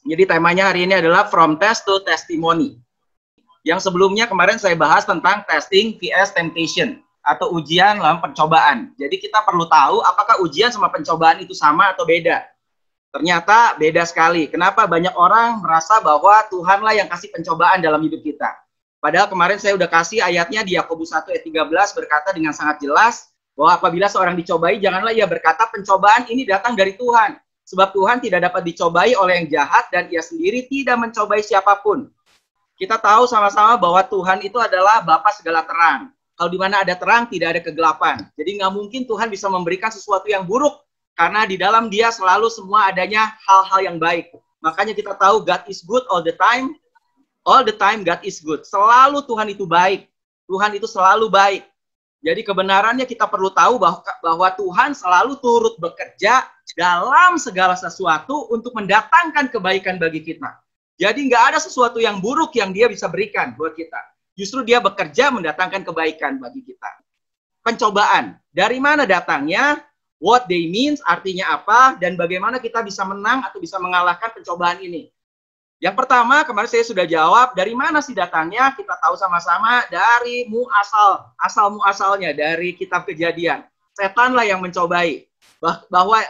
Jadi temanya hari ini adalah From Test to Testimony. Yang sebelumnya kemarin saya bahas tentang testing vs temptation atau ujian dalam pencobaan. Jadi kita perlu tahu apakah ujian sama pencobaan itu sama atau beda. Ternyata beda sekali. Kenapa banyak orang merasa bahwa Tuhanlah yang kasih pencobaan dalam hidup kita. Padahal kemarin saya udah kasih ayatnya di Yakobus 1 ayat 13 berkata dengan sangat jelas bahwa apabila seorang dicobai, janganlah ia berkata pencobaan ini datang dari Tuhan. Sebab Tuhan tidak dapat dicobai oleh yang jahat dan ia sendiri tidak mencobai siapapun. Kita tahu sama-sama bahwa Tuhan itu adalah Bapa segala terang. Kalau di mana ada terang, tidak ada kegelapan. Jadi nggak mungkin Tuhan bisa memberikan sesuatu yang buruk, karena di dalam Dia selalu semua adanya hal-hal yang baik. Makanya kita tahu God is good all the time. All the time God is good. Selalu Tuhan itu baik. Tuhan itu selalu baik. Jadi kebenarannya kita perlu tahu bahwa Tuhan selalu turut bekerja dalam segala sesuatu untuk mendatangkan kebaikan bagi kita. Jadi nggak ada sesuatu yang buruk yang Dia bisa berikan buat kita. Justru Dia bekerja mendatangkan kebaikan bagi kita. Pencobaan, dari mana datangnya? What they means, artinya apa? Dan bagaimana kita bisa menang atau bisa mengalahkan pencobaan ini? Yang pertama, kemarin saya sudah jawab, dari mana sih datangnya? Kita tahu sama-sama dari asal muasalnya, dari kitab Kejadian. Setanlah yang mencobai.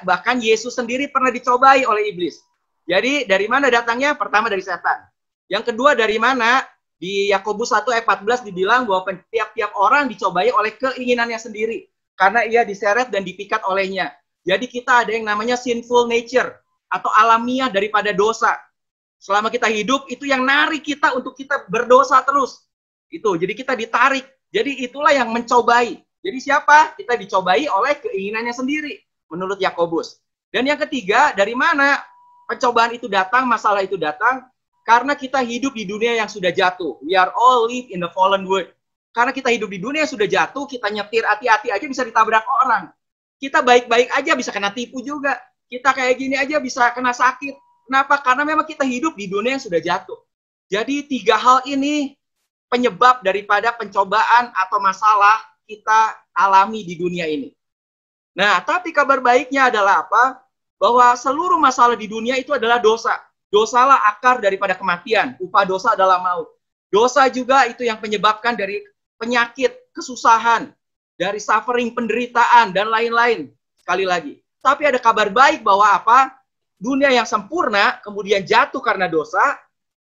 Bahkan Yesus sendiri pernah dicobai oleh iblis. Jadi dari mana datangnya? Pertama dari setan. Yang kedua dari mana? Di Yakobus 1 ayat 14 dibilang bahwa tiap-tiap orang dicobai oleh keinginannya sendiri. Karena ia diseret dan dipikat olehnya. Jadi kita ada yang namanya sinful nature atau alamiah daripada dosa. Selama kita hidup, itu yang narik kita untuk kita berdosa terus. Itu, jadi kita ditarik. Jadi itulah yang mencobai. Jadi siapa? Kita dicobai oleh keinginannya sendiri, menurut Yakobus. Dan yang ketiga, dari mana pencobaan itu datang, masalah itu datang? Karena kita hidup di dunia yang sudah jatuh. We are all live in the fallen world. Karena kita hidup di dunia yang sudah jatuh, kita nyetir hati-hati aja bisa ditabrak orang. Kita baik-baik aja bisa kena tipu juga. Kita kayak gini aja bisa kena sakit. Kenapa? Karena memang kita hidup di dunia yang sudah jatuh. Jadi 3 hal ini penyebab daripada pencobaan atau masalah kita alami di dunia ini. Nah, tapi kabar baiknya adalah apa? Bahwa seluruh masalah di dunia itu adalah dosa. Dosalah akar daripada kematian. Upah dosa adalah maut. Dosa juga itu yang menyebabkan dari penyakit, kesusahan, dari suffering, penderitaan, dan lain-lain. Sekali lagi. Tapi ada kabar baik bahwa apa? Dunia yang sempurna, kemudian jatuh karena dosa.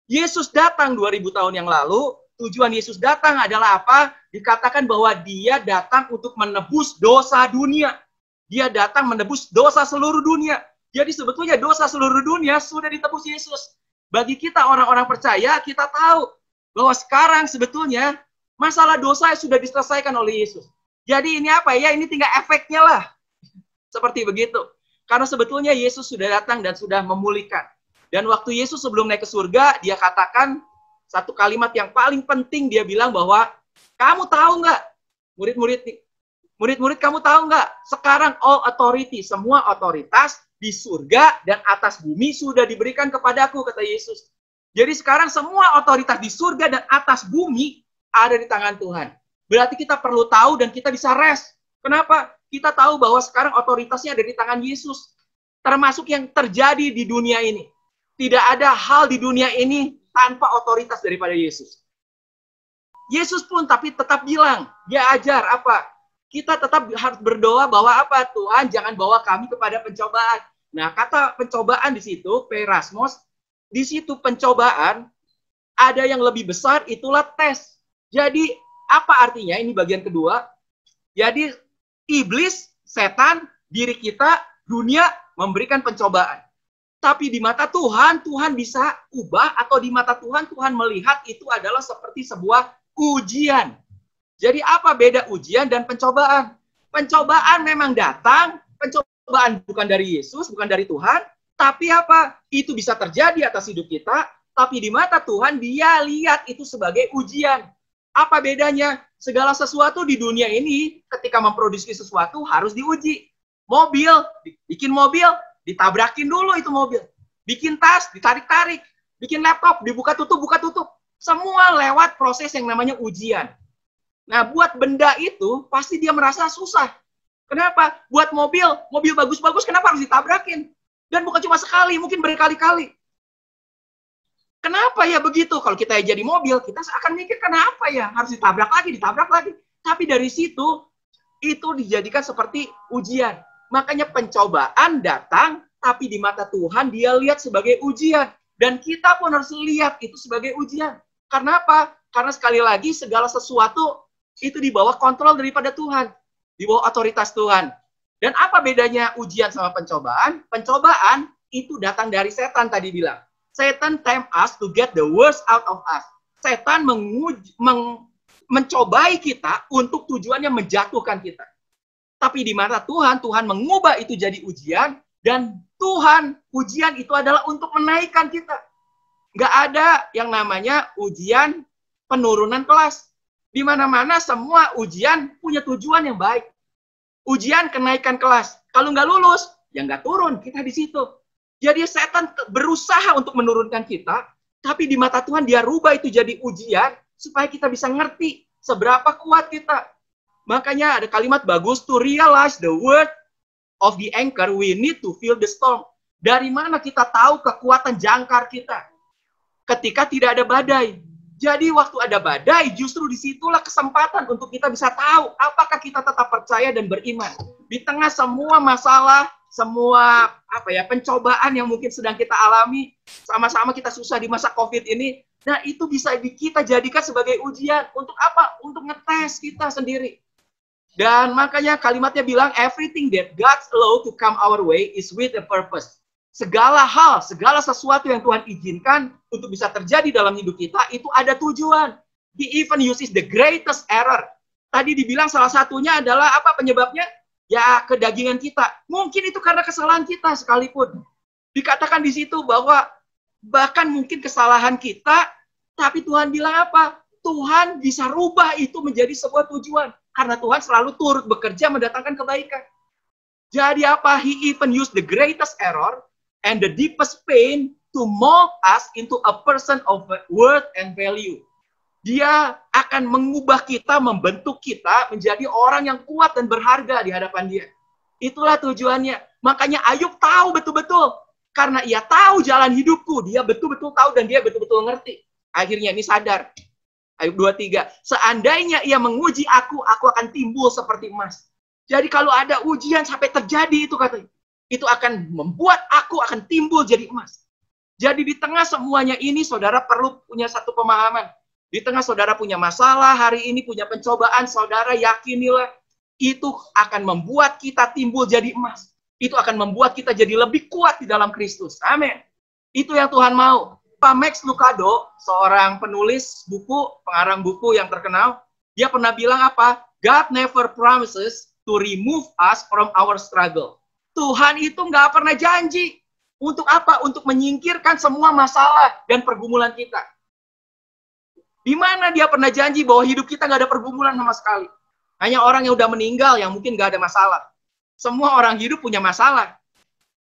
Yesus datang 2000 tahun yang lalu. Tujuan Yesus datang adalah apa? Dikatakan bahwa Dia datang untuk menebus dosa dunia. Dia datang menebus dosa seluruh dunia. Jadi sebetulnya dosa seluruh dunia sudah ditebus Yesus. Bagi kita orang-orang percaya, kita tahu bahwa sekarang sebetulnya masalah dosa sudah diselesaikan oleh Yesus. Jadi ini apa ya? Ini tinggal efeknya lah. Seperti begitu. Karena sebetulnya Yesus sudah datang dan sudah memulihkan. Dan waktu Yesus sebelum naik ke surga, Dia katakan satu kalimat yang paling penting. Dia bilang bahwa, kamu tahu nggak, murid-murid kamu tahu nggak, sekarang all authority, semua otoritas di surga dan atas bumi sudah diberikan kepadaku, kata Yesus. Jadi sekarang semua otoritas di surga dan atas bumi ada di tangan Tuhan. Berarti kita perlu tahu dan kita bisa rest. Kenapa? Kita tahu bahwa sekarang otoritasnya ada di tangan Yesus. Termasuk yang terjadi di dunia ini. Tidak ada hal di dunia ini tanpa otoritas daripada Yesus. Yesus pun tapi tetap bilang, Dia ajar apa? Kita tetap harus berdoa bahwa apa? Tuhan jangan bawa kami kepada pencobaan. Nah, kata pencobaan di situ, perasmos, di situ pencobaan, ada yang lebih besar, itulah tes. Jadi, apa artinya? Ini bagian kedua. Jadi, iblis, setan, diri kita, dunia memberikan pencobaan. Tapi di mata Tuhan, Tuhan bisa ubah, atau di mata Tuhan, Tuhan melihat itu adalah seperti sebuah ujian. Jadi apa beda ujian dan pencobaan? Pencobaan memang datang, pencobaan bukan dari Yesus, bukan dari Tuhan, tapi apa? Itu bisa terjadi atas hidup kita, tapi di mata Tuhan Dia lihat itu sebagai ujian. Apa bedanya? Segala sesuatu di dunia ini ketika memproduksi sesuatu harus diuji. Mobil, bikin mobil, ditabrakin dulu itu mobil. Bikin tas, ditarik-tarik. Bikin laptop, dibuka tutup, buka tutup. Semua lewat proses yang namanya ujian. Nah, buat benda itu pasti dia merasa susah. Kenapa? Buat mobil bagus-bagus kenapa harus ditabrakin? Dan bukan cuma sekali, mungkin berkali-kali. Kenapa ya begitu? Kalau kita jadi mobil, kita akan mikir kenapa ya harus ditabrak lagi, ditabrak lagi. Tapi dari situ itu dijadikan seperti ujian. Makanya pencobaan datang, tapi di mata Tuhan dia lihat sebagai ujian. Dan kita pun harus lihat itu sebagai ujian. Karena apa? Karena sekali lagi segala sesuatu itu di bawah kontrol daripada Tuhan. Di bawah otoritas Tuhan. Dan apa bedanya ujian sama pencobaan? Pencobaan itu datang dari setan tadi bilang. Satan tempt us to get the worst out of us. Setan mencobai kita untuk tujuannya menjatuhkan kita. Tapi di mata Tuhan, Tuhan mengubah itu jadi ujian. Dan Tuhan, ujian itu adalah untuk menaikkan kita. Nggak ada yang namanya ujian penurunan kelas. Di mana-mana semua ujian punya tujuan yang baik. Ujian kenaikan kelas. Kalau nggak lulus, ya nggak turun. Kita di situ. Jadi setan berusaha untuk menurunkan kita, tapi di mata Tuhan dia rubah itu jadi ujian, supaya kita bisa ngerti seberapa kuat kita. Makanya ada kalimat bagus, to realize the word of the anchor, we need to feel the storm. Dari mana kita tahu kekuatan jangkar kita? Ketika tidak ada badai. Jadi waktu ada badai, justru disitulah kesempatan untuk kita bisa tahu apakah kita tetap percaya dan beriman. Di tengah semua masalah, semua pencobaan yang mungkin sedang kita alami, sama-sama kita susah di masa COVID ini, nah itu bisa kita jadikan sebagai ujian. Untuk apa? Untuk ngetes kita sendiri. Dan makanya kalimatnya bilang, everything that God's allow to come our way is with a purpose. Segala hal, segala sesuatu yang Tuhan izinkan untuk bisa terjadi dalam hidup kita, itu ada tujuan. He even uses the greatest error. Tadi dibilang salah satunya adalah apa penyebabnya? Ya, kedagingan kita. Mungkin itu karena kesalahan kita sekalipun. Dikatakan di situ bahwa bahkan mungkin kesalahan kita, tapi Tuhan bilang apa? Tuhan bisa rubah itu menjadi sebuah tujuan. Karena Tuhan selalu turut bekerja mendatangkan kebaikan. Jadi apa? He even used the greatest error and the deepest pain to mold us into a person of worth and value. Dia akan mengubah kita, membentuk kita menjadi orang yang kuat dan berharga di hadapan dia. Itulah tujuannya. Makanya Ayub tahu betul-betul. Karena ia tahu jalan hidupku. Dia betul-betul tahu dan dia betul-betul ngerti. Akhirnya ini sadar. Ayub 23. Seandainya ia menguji aku akan timbul seperti emas. Jadi kalau ada ujian sampai terjadi itu katanya. Itu akan membuat aku akan timbul jadi emas. Jadi di tengah semuanya ini saudara perlu punya satu pemahaman. Di tengah saudara punya masalah, hari ini punya pencobaan, saudara yakinilah itu akan membuat kita timbul jadi emas. Itu akan membuat kita jadi lebih kuat di dalam Kristus. Amin. Itu yang Tuhan mau. Pak Max Lucado, seorang penulis buku, pengarang buku yang terkenal, dia pernah bilang apa? God never promises to remove us from our struggle. Tuhan itu nggak pernah janji. Untuk apa? Untuk menyingkirkan semua masalah dan pergumulan kita. Di mana dia pernah janji bahwa hidup kita nggak ada pergumulan sama sekali. Hanya orang yang udah meninggal yang mungkin nggak ada masalah. Semua orang hidup punya masalah.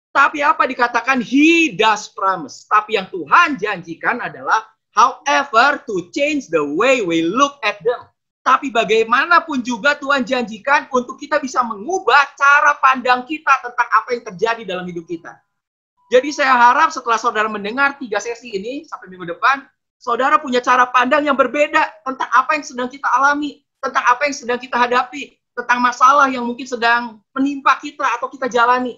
Tapi apa dikatakan? He does promise. Tapi yang Tuhan janjikan adalah however to change the way we look at them. Tapi bagaimanapun juga Tuhan janjikan untuk kita bisa mengubah cara pandang kita tentang apa yang terjadi dalam hidup kita. Jadi saya harap setelah saudara mendengar 3 sesi ini sampai minggu depan, saudara punya cara pandang yang berbeda tentang apa yang sedang kita alami, tentang apa yang sedang kita hadapi, tentang masalah yang mungkin sedang menimpa kita atau kita jalani.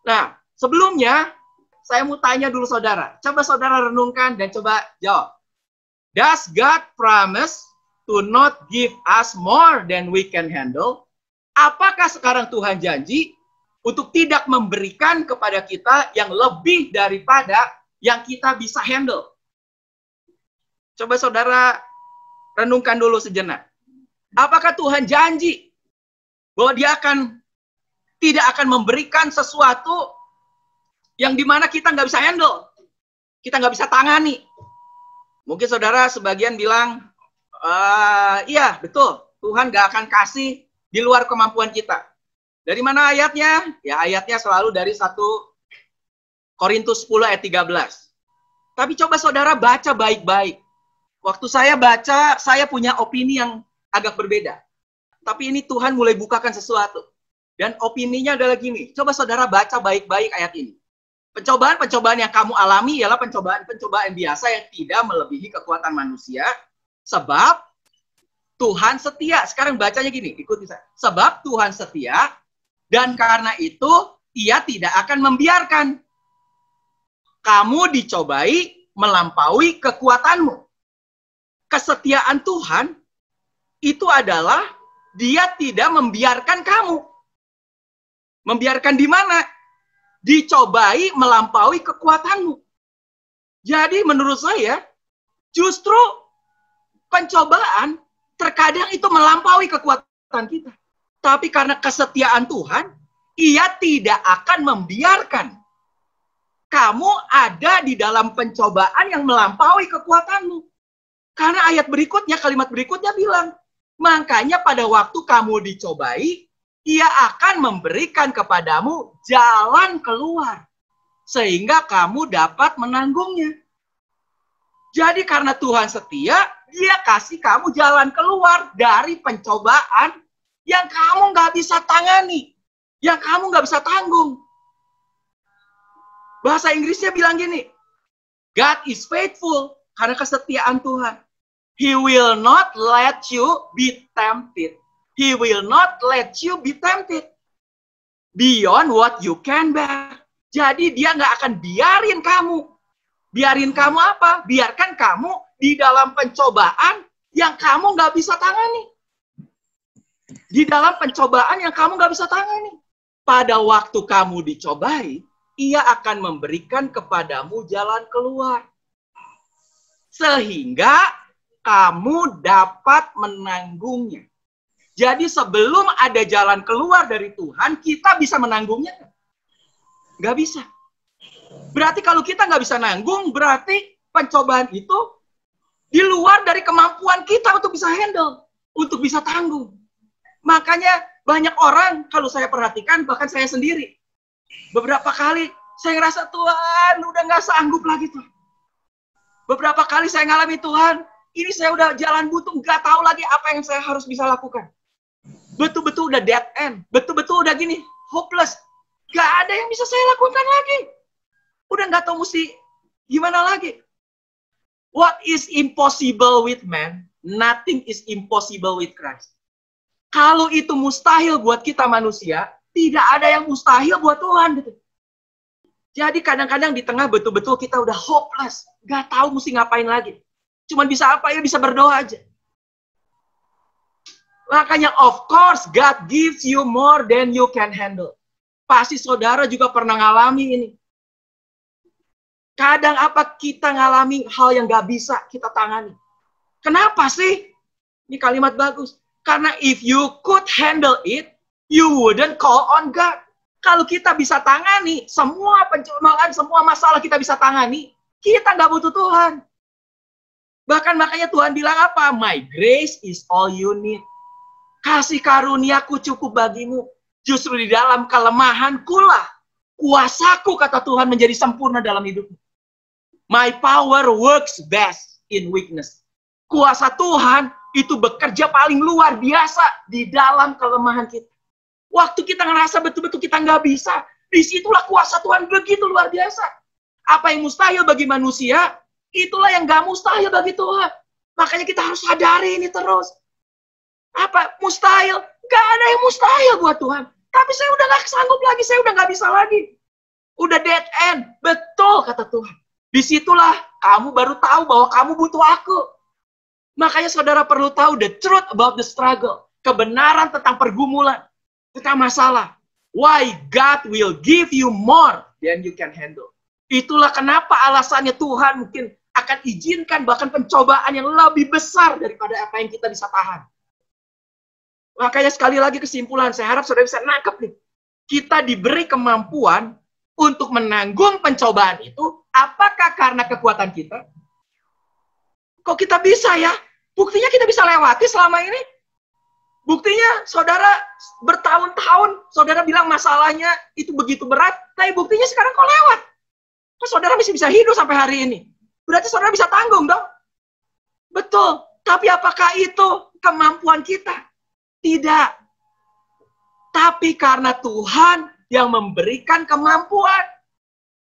Nah, sebelumnya saya mau tanya dulu saudara. Coba saudara renungkan dan coba jawab. Does God promise to not give us more than we can handle? Apakah sekarang Tuhan janji untuk tidak memberikan kepada kita yang lebih daripada yang kita bisa handle? Coba saudara renungkan dulu sejenak. Apakah Tuhan janji bahwa dia tidak akan memberikan sesuatu yang dimana kita nggak bisa handle, kita nggak bisa tangani? Mungkin saudara sebagian bilang, iya betul, Tuhan nggak akan kasih di luar kemampuan kita. Dari mana ayatnya? Ya ayatnya selalu dari 1 Korintus 10 ayat 13. Tapi coba saudara baca baik-baik. Waktu saya baca, saya punya opini yang agak berbeda. Tapi ini Tuhan mulai bukakan sesuatu. Dan opininya adalah gini. Coba saudara baca baik-baik ayat ini. Pencobaan-pencobaan yang kamu alami ialah pencobaan-pencobaan biasa yang tidak melebihi kekuatan manusia. Sebab Tuhan setia. Sekarang bacanya gini, ikuti saya. Sebab Tuhan setia, dan karena itu Ia tidak akan membiarkan kamu dicobai melampaui kekuatanmu. Kesetiaan Tuhan itu adalah Dia tidak membiarkan kamu. Membiarkan di mana? Dicobai melampaui kekuatanmu. Jadi menurut saya, justru pencobaan terkadang itu melampaui kekuatan kita. Tapi karena kesetiaan Tuhan, Ia tidak akan membiarkan kamu ada di dalam pencobaan yang melampaui kekuatanmu. Karena ayat berikutnya, kalimat berikutnya bilang, makanya pada waktu kamu dicobai, Ia akan memberikan kepadamu jalan keluar. Sehingga kamu dapat menanggungnya. Jadi karena Tuhan setia, Dia kasih kamu jalan keluar dari pencobaan yang kamu nggak bisa tangani. Yang kamu nggak bisa tanggung. Bahasa Inggrisnya bilang gini, God is faithful karena kesetiaan Tuhan. He will not let you be tempted. He will not let you be tempted beyond what you can bear. Jadi Dia nggak akan biarin kamu. Biarin kamu apa? Biarkan kamu di dalam pencobaan yang kamu nggak bisa tangani. Di dalam pencobaan yang kamu nggak bisa tangani. Pada waktu kamu dicobai, Ia akan memberikan kepadamu jalan keluar. Sehingga kamu dapat menanggungnya. Jadi sebelum ada jalan keluar dari Tuhan, kita bisa menanggungnya? Nggak bisa. Berarti kalau kita nggak bisa nanggung, berarti pencobaan itu di luar dari kemampuan kita untuk bisa handle, untuk bisa tanggung. Makanya banyak orang, kalau saya perhatikan, bahkan saya sendiri, beberapa kali saya ngerasa, Tuhan udah nggak sanggup lagi tuh. Beberapa kali saya ngalami, Tuhan, ini saya udah jalan buntu, nggak tahu lagi apa yang saya harus bisa lakukan. Betul-betul udah dead end, betul-betul udah gini, hopeless. Gak ada yang bisa saya lakukan lagi. Udah nggak tahu mesti gimana lagi. What is impossible with man, nothing is impossible with Christ. Kalau itu mustahil buat kita manusia, tidak ada yang mustahil buat Tuhan. Gitu. Jadi kadang-kadang di tengah betul-betul kita udah hopeless, nggak tahu mesti ngapain lagi. Cuman bisa apa ya, bisa berdoa aja. Makanya of course God gives you more than you can handle. Pasti saudara juga pernah ngalami ini. Kadang apa kita ngalami hal yang gak bisa kita tangani. Kenapa sih? Ini kalimat bagus. Karena if you could handle it, you wouldn't call on God. Kalau kita bisa tangani, semua pencobaan, semua masalah kita bisa tangani, kita gak butuh Tuhan. Bahkan makanya Tuhan bilang apa? My grace is all you need. Kasih karuniaku cukup bagimu. Justru di dalam kelemahanku lah kuasaku, kata Tuhan, menjadi sempurna dalam hidupmu. My power works best in weakness. Kuasa Tuhan itu bekerja paling luar biasa di dalam kelemahan kita. Waktu kita ngerasa betul-betul kita nggak bisa, disitulah kuasa Tuhan begitu luar biasa. Apa yang mustahil bagi manusia, itulah yang nggak mustahil bagi Tuhan. Makanya kita harus sadari ini terus. Apa? Mustahil? Gak ada yang mustahil buat Tuhan. Tapi saya udah gak sanggup lagi, saya udah gak bisa lagi. Udah dead end. Betul, kata Tuhan. Disitulah kamu baru tahu bahwa kamu butuh aku. Makanya saudara perlu tahu the truth about the struggle. Kebenaran tentang pergumulan, tentang masalah. Why God will give you more than you can handle. Itulah kenapa alasannya Tuhan mungkin akan izinkan bahkan pencobaan yang lebih besar daripada apa yang kita bisa tahan. Makanya sekali lagi kesimpulan, saya harap saudara bisa nangkep nih. Kita diberi kemampuan untuk menanggung pencobaan itu, apakah karena kekuatan kita? Kok kita bisa ya? Buktinya kita bisa lewati selama ini. Buktinya saudara bertahun-tahun, saudara bilang masalahnya itu begitu berat, tapi buktinya sekarang kok lewat. Kok saudara masih bisa hidup sampai hari ini? Berarti saudara bisa tanggung dong? Betul, tapi apakah itu kemampuan kita? Tidak. Tapi karena Tuhan yang memberikan kemampuan.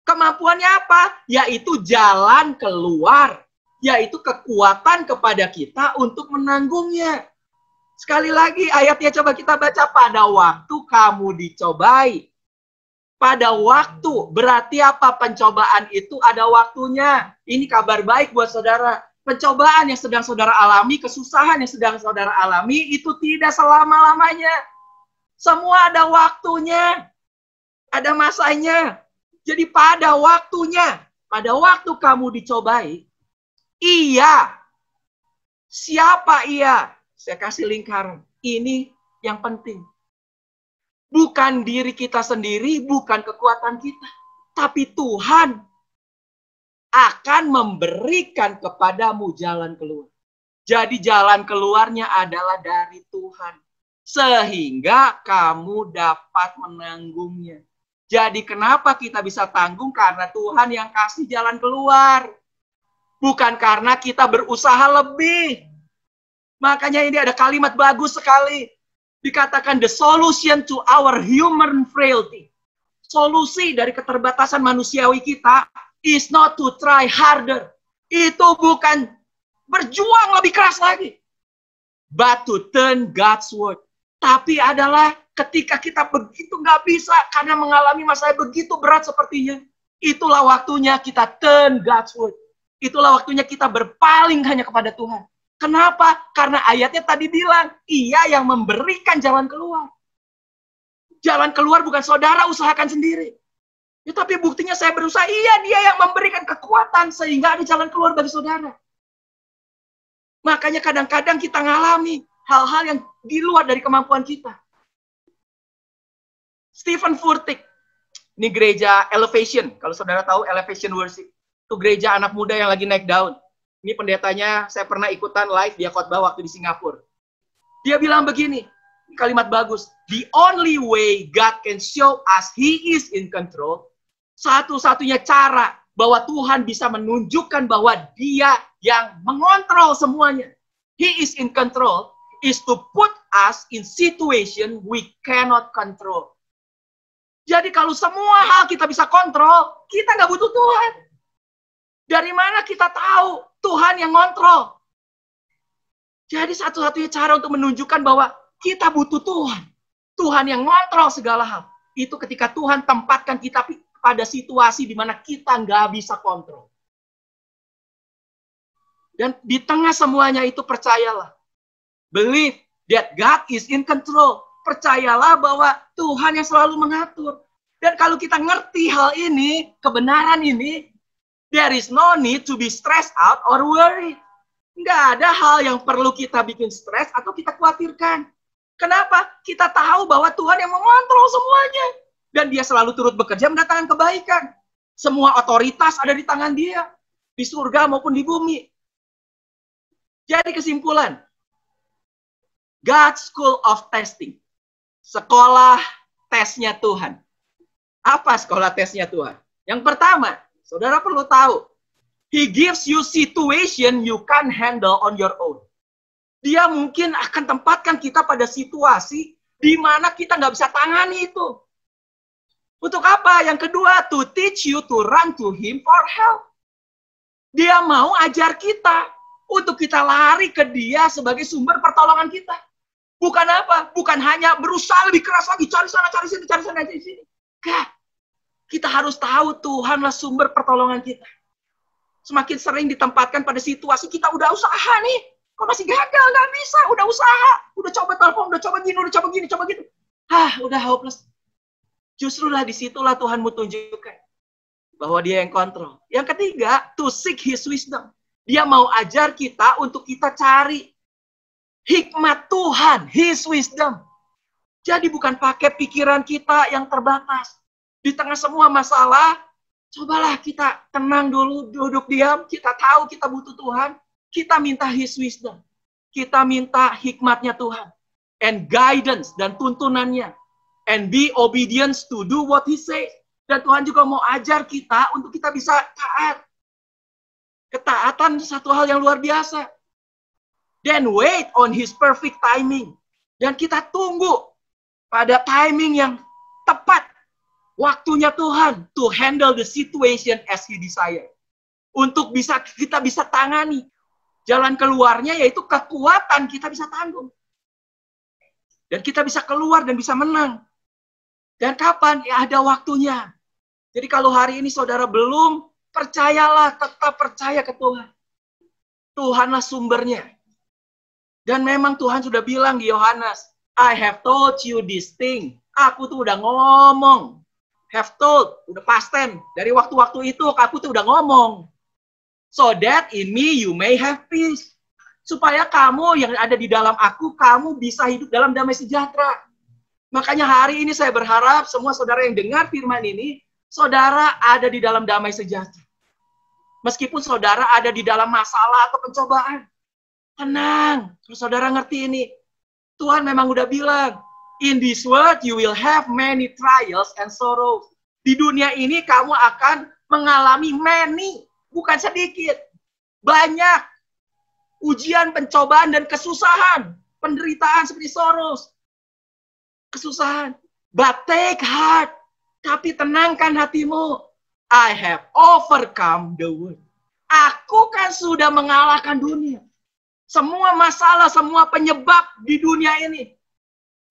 Kemampuannya apa? Yaitu jalan keluar. Yaitu kekuatan kepada kita untuk menanggungnya. Sekali lagi ayatnya coba kita baca. Pada waktu kamu dicobai. Pada waktu. Berarti apa? Pencobaan itu ada waktunya. Ini kabar baik buat saudara. Pencobaan yang sedang saudara alami, kesusahan yang sedang saudara alami, itu tidak selama-lamanya. Semua ada waktunya. Ada masanya. Jadi pada waktunya, pada waktu kamu dicobai, iya. Siapa iya? Saya kasih lingkaran. Ini yang penting. Bukan diri kita sendiri, bukan kekuatan kita. Tapi Tuhan akan memberikan kepadamu jalan keluar. Jadi jalan keluarnya adalah dari Tuhan. Sehingga kamu dapat menanggungnya. Jadi kenapa kita bisa tanggung? Karena Tuhan yang kasih jalan keluar. Bukan karena kita berusaha lebih. Makanya ini ada kalimat bagus sekali. Dikatakan the solution to our human frailty. Solusi dari keterbatasan manusiawi kita is not to try harder. Itu bukan berjuang lebih keras lagi. But to turn God's word. Tapi adalah ketika kita begitu nggak bisa karena mengalami masalah begitu berat sepertinya, itulah waktunya kita turn God's word. Itulah waktunya kita berpaling hanya kepada Tuhan. Kenapa? Karena ayatnya tadi bilang, Ia yang memberikan jalan keluar. Jalan keluar bukan saudara usahakan sendiri. Ya, tapi buktinya saya berusaha, iya Dia yang memberikan kekuatan sehingga ada jalan keluar bagi saudara. Makanya kadang-kadang kita ngalami hal-hal yang di luar dari kemampuan kita. Stephen Furtick, ini gereja Elevation. Kalau saudara tahu Elevation Worship, itu gereja anak muda yang lagi naik daun. Ini pendetanya, saya pernah ikutan live dia khotbah waktu di Singapura. Dia bilang begini, kalimat bagus. The only way God can show us He is in control, satu-satunya cara bahwa Tuhan bisa menunjukkan bahwa Dia yang mengontrol semuanya, He is in control, is to put us in situation we cannot control. Jadi kalau semua hal kita bisa kontrol, kita nggak butuh Tuhan. Dari mana kita tahu Tuhan yang kontrol? Jadi satu-satunya cara untuk menunjukkan bahwa kita butuh Tuhan. Tuhan yang ngontrol segala hal. Itu ketika Tuhan tempatkan kita pada situasi di mana kita nggak bisa kontrol. Dan di tengah semuanya itu percayalah. Believe that God is in control. Percayalah bahwa Tuhan yang selalu mengatur. Dan kalau kita ngerti hal ini, kebenaran ini, there is no need to be stressed out or worried. Nggak ada hal yang perlu kita bikin stres atau kita khawatirkan. Kenapa? Kita tahu bahwa Tuhan yang mengontrol semuanya. Dan Dia selalu turut bekerja mendatangkan kebaikan. Semua otoritas ada di tangan Dia. Di surga maupun di bumi. Jadi kesimpulan. God's School of Testing. Sekolah tesnya Tuhan. Apa sekolah tesnya Tuhan? Yang pertama, saudara perlu tahu. He gives you situation you can't handle on your own. Dia mungkin akan tempatkan kita pada situasi di mana kita nggak bisa tangani itu. Untuk apa? Yang kedua, to teach you to run to Him for help. Dia mau ajar kita untuk kita lari ke Dia sebagai sumber pertolongan kita. Bukan apa? Bukan hanya berusaha lebih keras lagi, cari sana, cari sini, cari sana, cari sini. Enggak. Kita harus tahu Tuhanlah sumber pertolongan kita. Semakin sering ditempatkan pada situasi kita udah usaha nih. Kok masih gagal? Nggak bisa. Udah usaha. Udah coba telepon, udah coba gini, udah coba gini, coba gitu. Udah hopeless. Justru lah disitulah Tuhan mau tunjukkan bahwa Dia yang kontrol. Yang ketiga, to seek His wisdom. Dia mau ajar kita untuk kita cari hikmat Tuhan, His wisdom. Jadi bukan pakai pikiran kita yang terbatas. Di tengah semua masalah, cobalah kita tenang dulu, duduk diam. Kita tahu kita butuh Tuhan. Kita minta His wisdom. Kita minta hikmatnya Tuhan. And guidance dan tuntunannya. And be obedience to do what He says. Dan Tuhan juga mau ajar kita untuk kita bisa taat. Ketaatan satu hal yang luar biasa. Then wait on His perfect timing. Dan kita tunggu pada timing yang tepat. Waktunya Tuhan to handle the situation as He desire. Untuk kita bisa tangani. Jalan keluarnya yaitu kekuatan kita bisa tanggung. Dan kita bisa keluar dan bisa menang. Dan kapan? Ya ada waktunya. Jadi kalau hari ini saudara belum, percayalah, tetap percaya ke Tuhan. Tuhanlah sumbernya. Dan memang Tuhan sudah bilang di Yohanes, I have told you this thing. Aku tuh udah ngomong. Have told, udah past tense. Dari waktu-waktu itu aku tuh udah ngomong. So that in me you may have peace. Supaya kamu yang ada di dalam aku, kamu bisa hidup dalam damai sejahtera. Makanya hari ini saya berharap semua saudara yang dengar firman ini, saudara ada di dalam damai sejahtera. Meskipun saudara ada di dalam masalah atau pencobaan. Tenang, kalau saudara ngerti ini. Tuhan memang udah bilang, in this world you will have many trials and sorrows. Di dunia ini kamu akan mengalami many, bukan sedikit. Banyak ujian, pencobaan, dan kesusahan. Penderitaan seperti sorrows. Kesusahan. But take heart. Tapi tenangkan hatimu. I have overcome the world. Aku kan sudah mengalahkan dunia. Semua masalah, semua penyebab di dunia ini.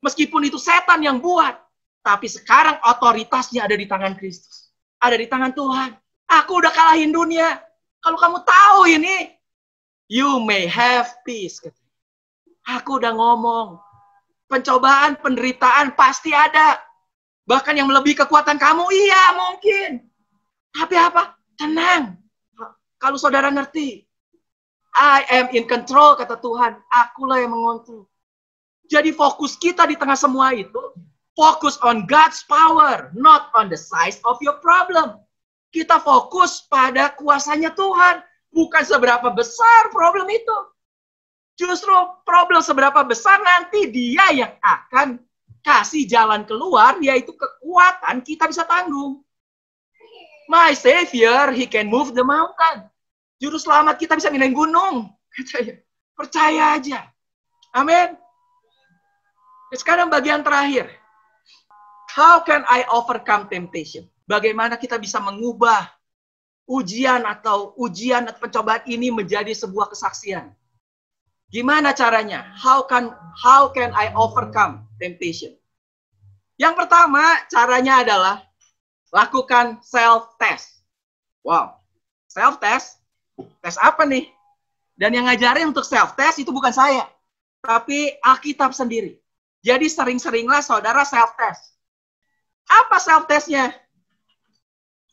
Meskipun itu setan yang buat. Tapi sekarang otoritasnya ada di tangan Kristus. Ada di tangan Tuhan. Aku udah kalahin dunia. Kalau kamu tahu ini, you may have peace. Aku udah ngomong. Pencobaan, penderitaan pasti ada. Bahkan yang melebihi kekuatan kamu, iya mungkin. Tapi apa? Tenang. Kalau saudara ngerti. I am in control, kata Tuhan. Akulah yang mengontrol. Jadi fokus kita di tengah semua itu, fokus on God's power, not on the size of your problem. Kita fokus pada kuasanya Tuhan, bukan seberapa besar problem itu. Justru problem seberapa besar nanti Dia yang akan kasih jalan keluar, yaitu kekuatan kita bisa tanggung. My Savior, He can move the mountain. Juru selamat kita bisa pindahin gunung. Percaya aja. Amin. Sekarang bagian terakhir. How can I overcome temptation? Bagaimana kita bisa mengubah ujian atau pencobaan ini menjadi sebuah kesaksian? Gimana caranya? How can I overcome temptation? Yang pertama, caranya adalah lakukan self-test. Wow. Self-test? Tes apa nih? Dan yang ngajarin untuk self-test itu bukan saya. Tapi Alkitab sendiri. Jadi sering-seringlah saudara self-test. Apa self-testnya?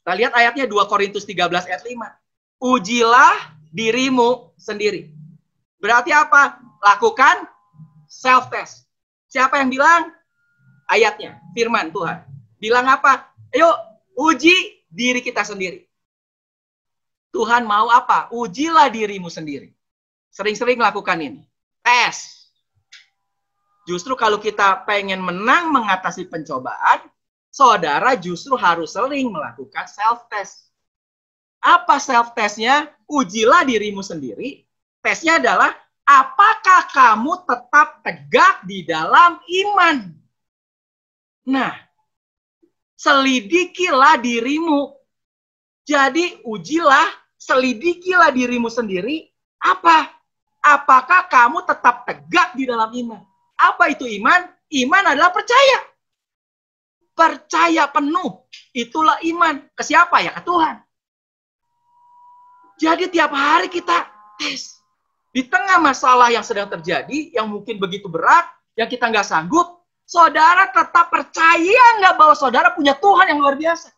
Kita lihat ayatnya 2 Korintus 13 ayat 5. Ujilah dirimu sendiri. Berarti apa? Lakukan self-test. Siapa yang bilang? Ayatnya, firman Tuhan. Bilang apa? Ayo uji diri kita sendiri. Tuhan mau apa? Ujilah dirimu sendiri. Sering-sering lakukan ini. Tes. Justru kalau kita pengen menang mengatasi pencobaan, saudara justru harus sering melakukan self-test. Apa self-testnya? Ujilah dirimu sendiri. Tesnya adalah, apakah kamu tetap tegak di dalam iman? Nah, selidikilah dirimu. Jadi ujilah, selidikilah dirimu sendiri. Apa? Apakah kamu tetap tegak di dalam iman? Apa itu iman? Iman adalah percaya. Percaya penuh. Itulah iman. Ke siapa ya? Ke Tuhan. Jadi tiap hari kita tes. Di tengah masalah yang sedang terjadi, yang mungkin begitu berat, yang kita nggak sanggup, saudara tetap percaya nggak bahwa saudara punya Tuhan yang luar biasa?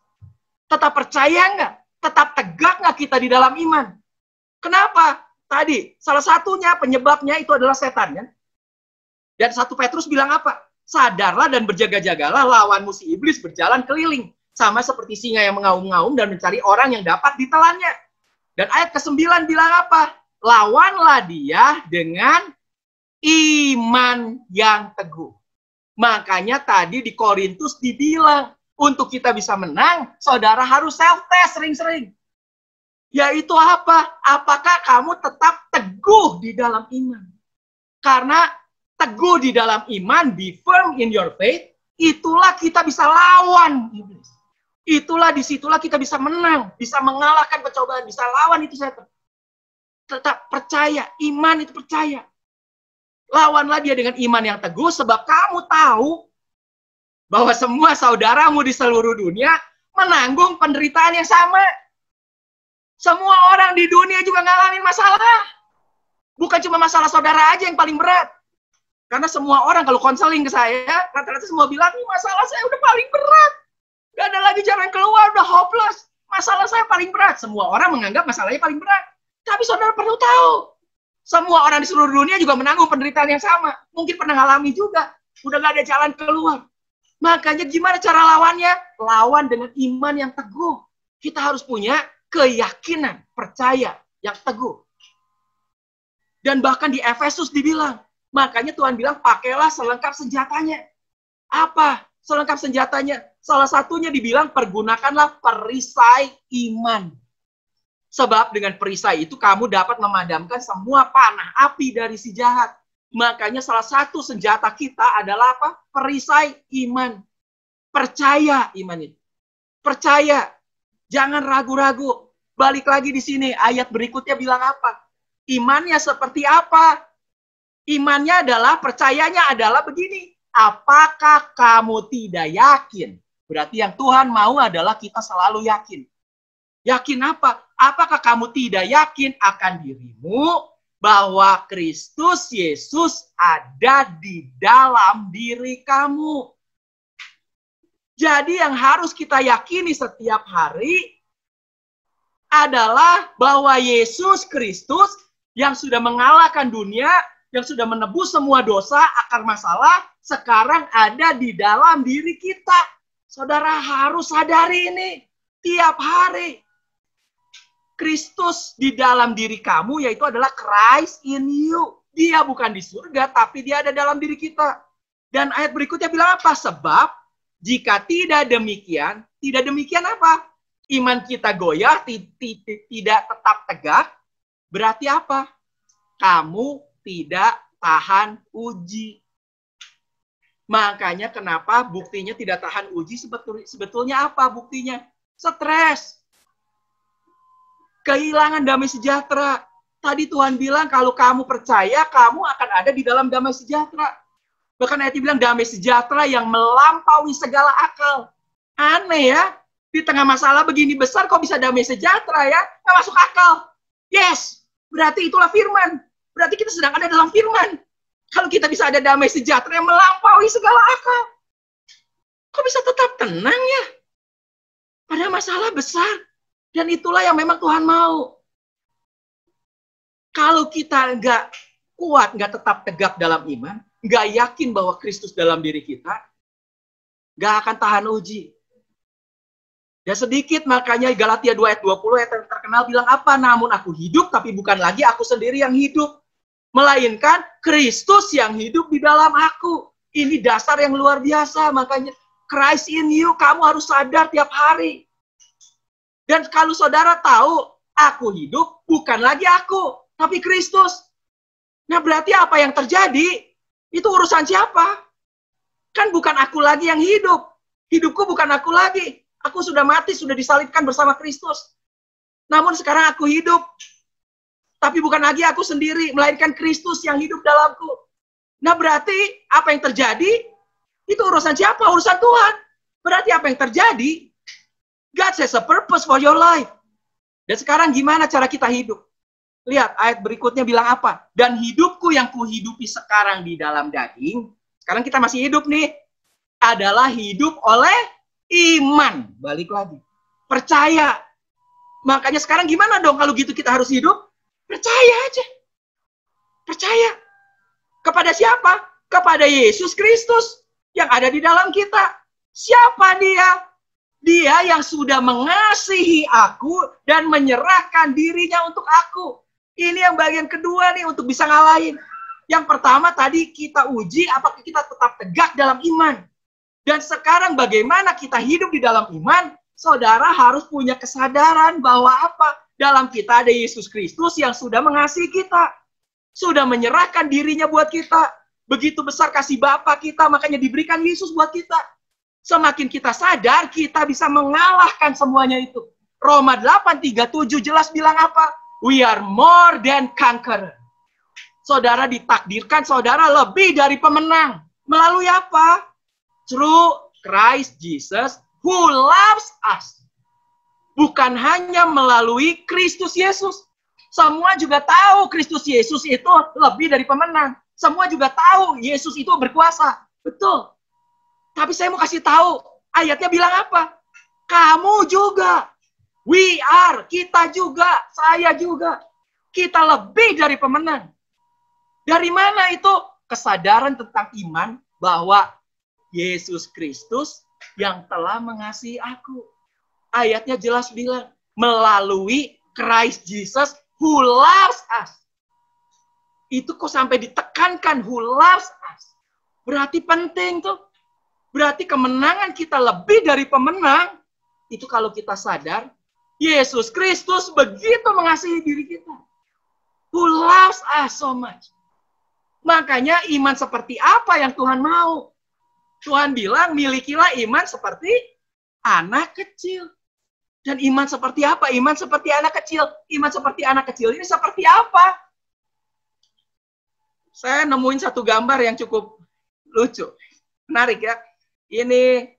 Tetap percaya nggak? Tetap tegak nggak kita di dalam iman? Kenapa? Tadi, salah satunya penyebabnya itu adalah setan, kan? Dan 1 Petrus bilang apa? Sadarlah dan berjaga-jagalah, lawanmu si iblis berjalan keliling. Sama seperti singa yang mengaum-ngaum dan mencari orang yang dapat ditelannya. Dan ayat ke-9 bilang apa? Lawanlah dia dengan iman yang teguh. Makanya tadi di Korintus dibilang, untuk kita bisa menang, saudara harus self-test sering-sering. Yaitu apa? Apakah kamu tetap teguh di dalam iman? Karena teguh di dalam iman, be firm in your faith, itulah kita bisa lawan iblis. Itulah, disitulah kita bisa menang, bisa mengalahkan pencobaan, bisa lawan itu setan. Tetap percaya, iman itu percaya. Lawanlah dia dengan iman yang teguh, sebab kamu tahu bahwa semua saudaramu di seluruh dunia menanggung penderitaan yang sama. Semua orang di dunia juga ngalamin masalah. Bukan cuma masalah saudara aja yang paling berat. Karena semua orang kalau konseling ke saya, rata-rata semua bilang, ini masalah saya udah paling berat. Gak ada lagi jalan keluar, udah hopeless. Masalah saya paling berat. Semua orang menganggap masalahnya paling berat. Tapi saudara perlu tahu, semua orang di seluruh dunia juga menanggung penderitaan yang sama. Mungkin pernah ngalami juga. Udah gak ada jalan keluar. Makanya gimana cara lawannya? Lawan dengan iman yang teguh. Kita harus punya keyakinan, percaya yang teguh. Dan bahkan di Efesus dibilang, makanya Tuhan bilang pakailah selengkap senjatanya. Apa selengkap senjatanya? Salah satunya dibilang pergunakanlah perisai iman. Sebab dengan perisai itu kamu dapat memadamkan semua panah api dari si jahat. Makanya salah satu senjata kita adalah apa? Perisai iman. Percaya iman itu. Percaya. Jangan ragu-ragu. Balik lagi di sini. Ayat berikutnya bilang apa? Imannya seperti apa? Imannya adalah, percayanya adalah begini. Apakah kamu tidak yakin? Berarti yang Tuhan mau adalah kita selalu yakin. Yakin apa? Apakah kamu tidak yakin akan dirimu bahwa Kristus Yesus ada di dalam diri kamu? Jadi yang harus kita yakini setiap hari adalah bahwa Yesus Kristus yang sudah mengalahkan dunia, yang sudah menebus semua dosa, akar masalah, sekarang ada di dalam diri kita. Saudara harus sadari ini tiap hari. Kristus di dalam diri kamu, yaitu adalah Christ in you. Dia bukan di surga, tapi dia ada dalam diri kita. Dan ayat berikutnya bilang apa? Sebab jika tidak demikian apa? Iman kita goyah, tidak tetap tegak. Berarti apa? Kamu tidak tahan uji. Makanya kenapa buktinya tidak tahan uji? Sebetulnya apa buktinya? Stres. Kehilangan damai sejahtera. Tadi Tuhan bilang kalau kamu percaya, kamu akan ada di dalam damai sejahtera. Bahkan ayatnya bilang damai sejahtera yang melampaui segala akal. Aneh ya. Di tengah masalah begini besar kok bisa damai sejahtera ya? Nggak masuk akal. Yes. Berarti itulah firman. Berarti kita sedang ada dalam firman. Kalau kita bisa ada damai sejahtera yang melampaui segala akal. Kok bisa tetap tenang ya? Pada masalah besar. Dan itulah yang memang Tuhan mau. Kalau kita nggak kuat, nggak tetap tegak dalam iman, nggak yakin bahwa Kristus dalam diri kita, nggak akan tahan uji. Ya sedikit, makanya Galatia 2 ayat 20 yang terkenal bilang apa? Namun aku hidup, tapi bukan lagi aku sendiri yang hidup. Melainkan Kristus yang hidup di dalam aku. Ini dasar yang luar biasa, makanya Christ in you, kamu harus sadar tiap hari. Dan kalau saudara tahu, aku hidup, bukan lagi aku, tapi Kristus. Nah berarti apa yang terjadi? Itu urusan siapa? Kan bukan aku lagi yang hidup. Hidupku bukan aku lagi. Aku sudah mati, sudah disalibkan bersama Kristus. Namun sekarang aku hidup. Tapi bukan lagi aku sendiri, melainkan Kristus yang hidup dalamku. Nah berarti apa yang terjadi? Itu urusan siapa? Urusan Tuhan. Berarti apa yang terjadi? God has a purpose for your life. Dan sekarang gimana cara kita hidup? Lihat ayat berikutnya bilang apa? Dan hidupku yang kuhidupi sekarang di dalam daging, sekarang kita masih hidup nih, adalah hidup oleh iman. Balik lagi. Percaya. Makanya sekarang gimana dong kalau gitu kita harus hidup? Percaya aja. Percaya. Kepada siapa? Kepada Yesus Kristus yang ada di dalam kita. Siapa dia? Dia yang sudah mengasihi aku dan menyerahkan dirinya untuk aku. Ini yang bagian kedua nih untuk bisa ngalahin. Yang pertama tadi kita uji apakah kita tetap tegak dalam iman. Dan sekarang bagaimana kita hidup di dalam iman? Saudara harus punya kesadaran bahwa apa? Dalam kita ada Yesus Kristus yang sudah mengasihi kita. Sudah menyerahkan dirinya buat kita. Begitu besar kasih Bapa kita, makanya diberikan Yesus buat kita. Semakin kita sadar, kita bisa mengalahkan semuanya itu. Roma 8:37 jelas bilang apa? We are more than conqueror. Saudara ditakdirkan, saudara lebih dari pemenang. Melalui apa? Through Christ Jesus who loves us. Bukan hanya melalui Kristus Yesus. Semua juga tahu Kristus Yesus itu lebih dari pemenang. Semua juga tahu Yesus itu berkuasa. Betul. Tapi saya mau kasih tahu, ayatnya bilang apa? Kamu juga. We are. Kita juga. Saya juga. Kita lebih dari pemenang. Dari mana itu? Kesadaran tentang iman bahwa Yesus Kristus yang telah mengasihi aku. Ayatnya jelas bilang, melalui Christ Jesus who loves us. Itu kok sampai ditekankan, who loves us. Berarti penting tuh. Berarti kemenangan kita lebih dari pemenang. Itu kalau kita sadar, Yesus Kristus begitu mengasihi diri kita. Who loves us so much. Makanya iman seperti apa yang Tuhan mau? Tuhan bilang, milikilah iman seperti anak kecil. Dan iman seperti apa? Iman seperti anak kecil. Iman seperti anak kecil ini seperti apa? Saya nemuin satu gambar yang cukup lucu. Menarik ya. Ini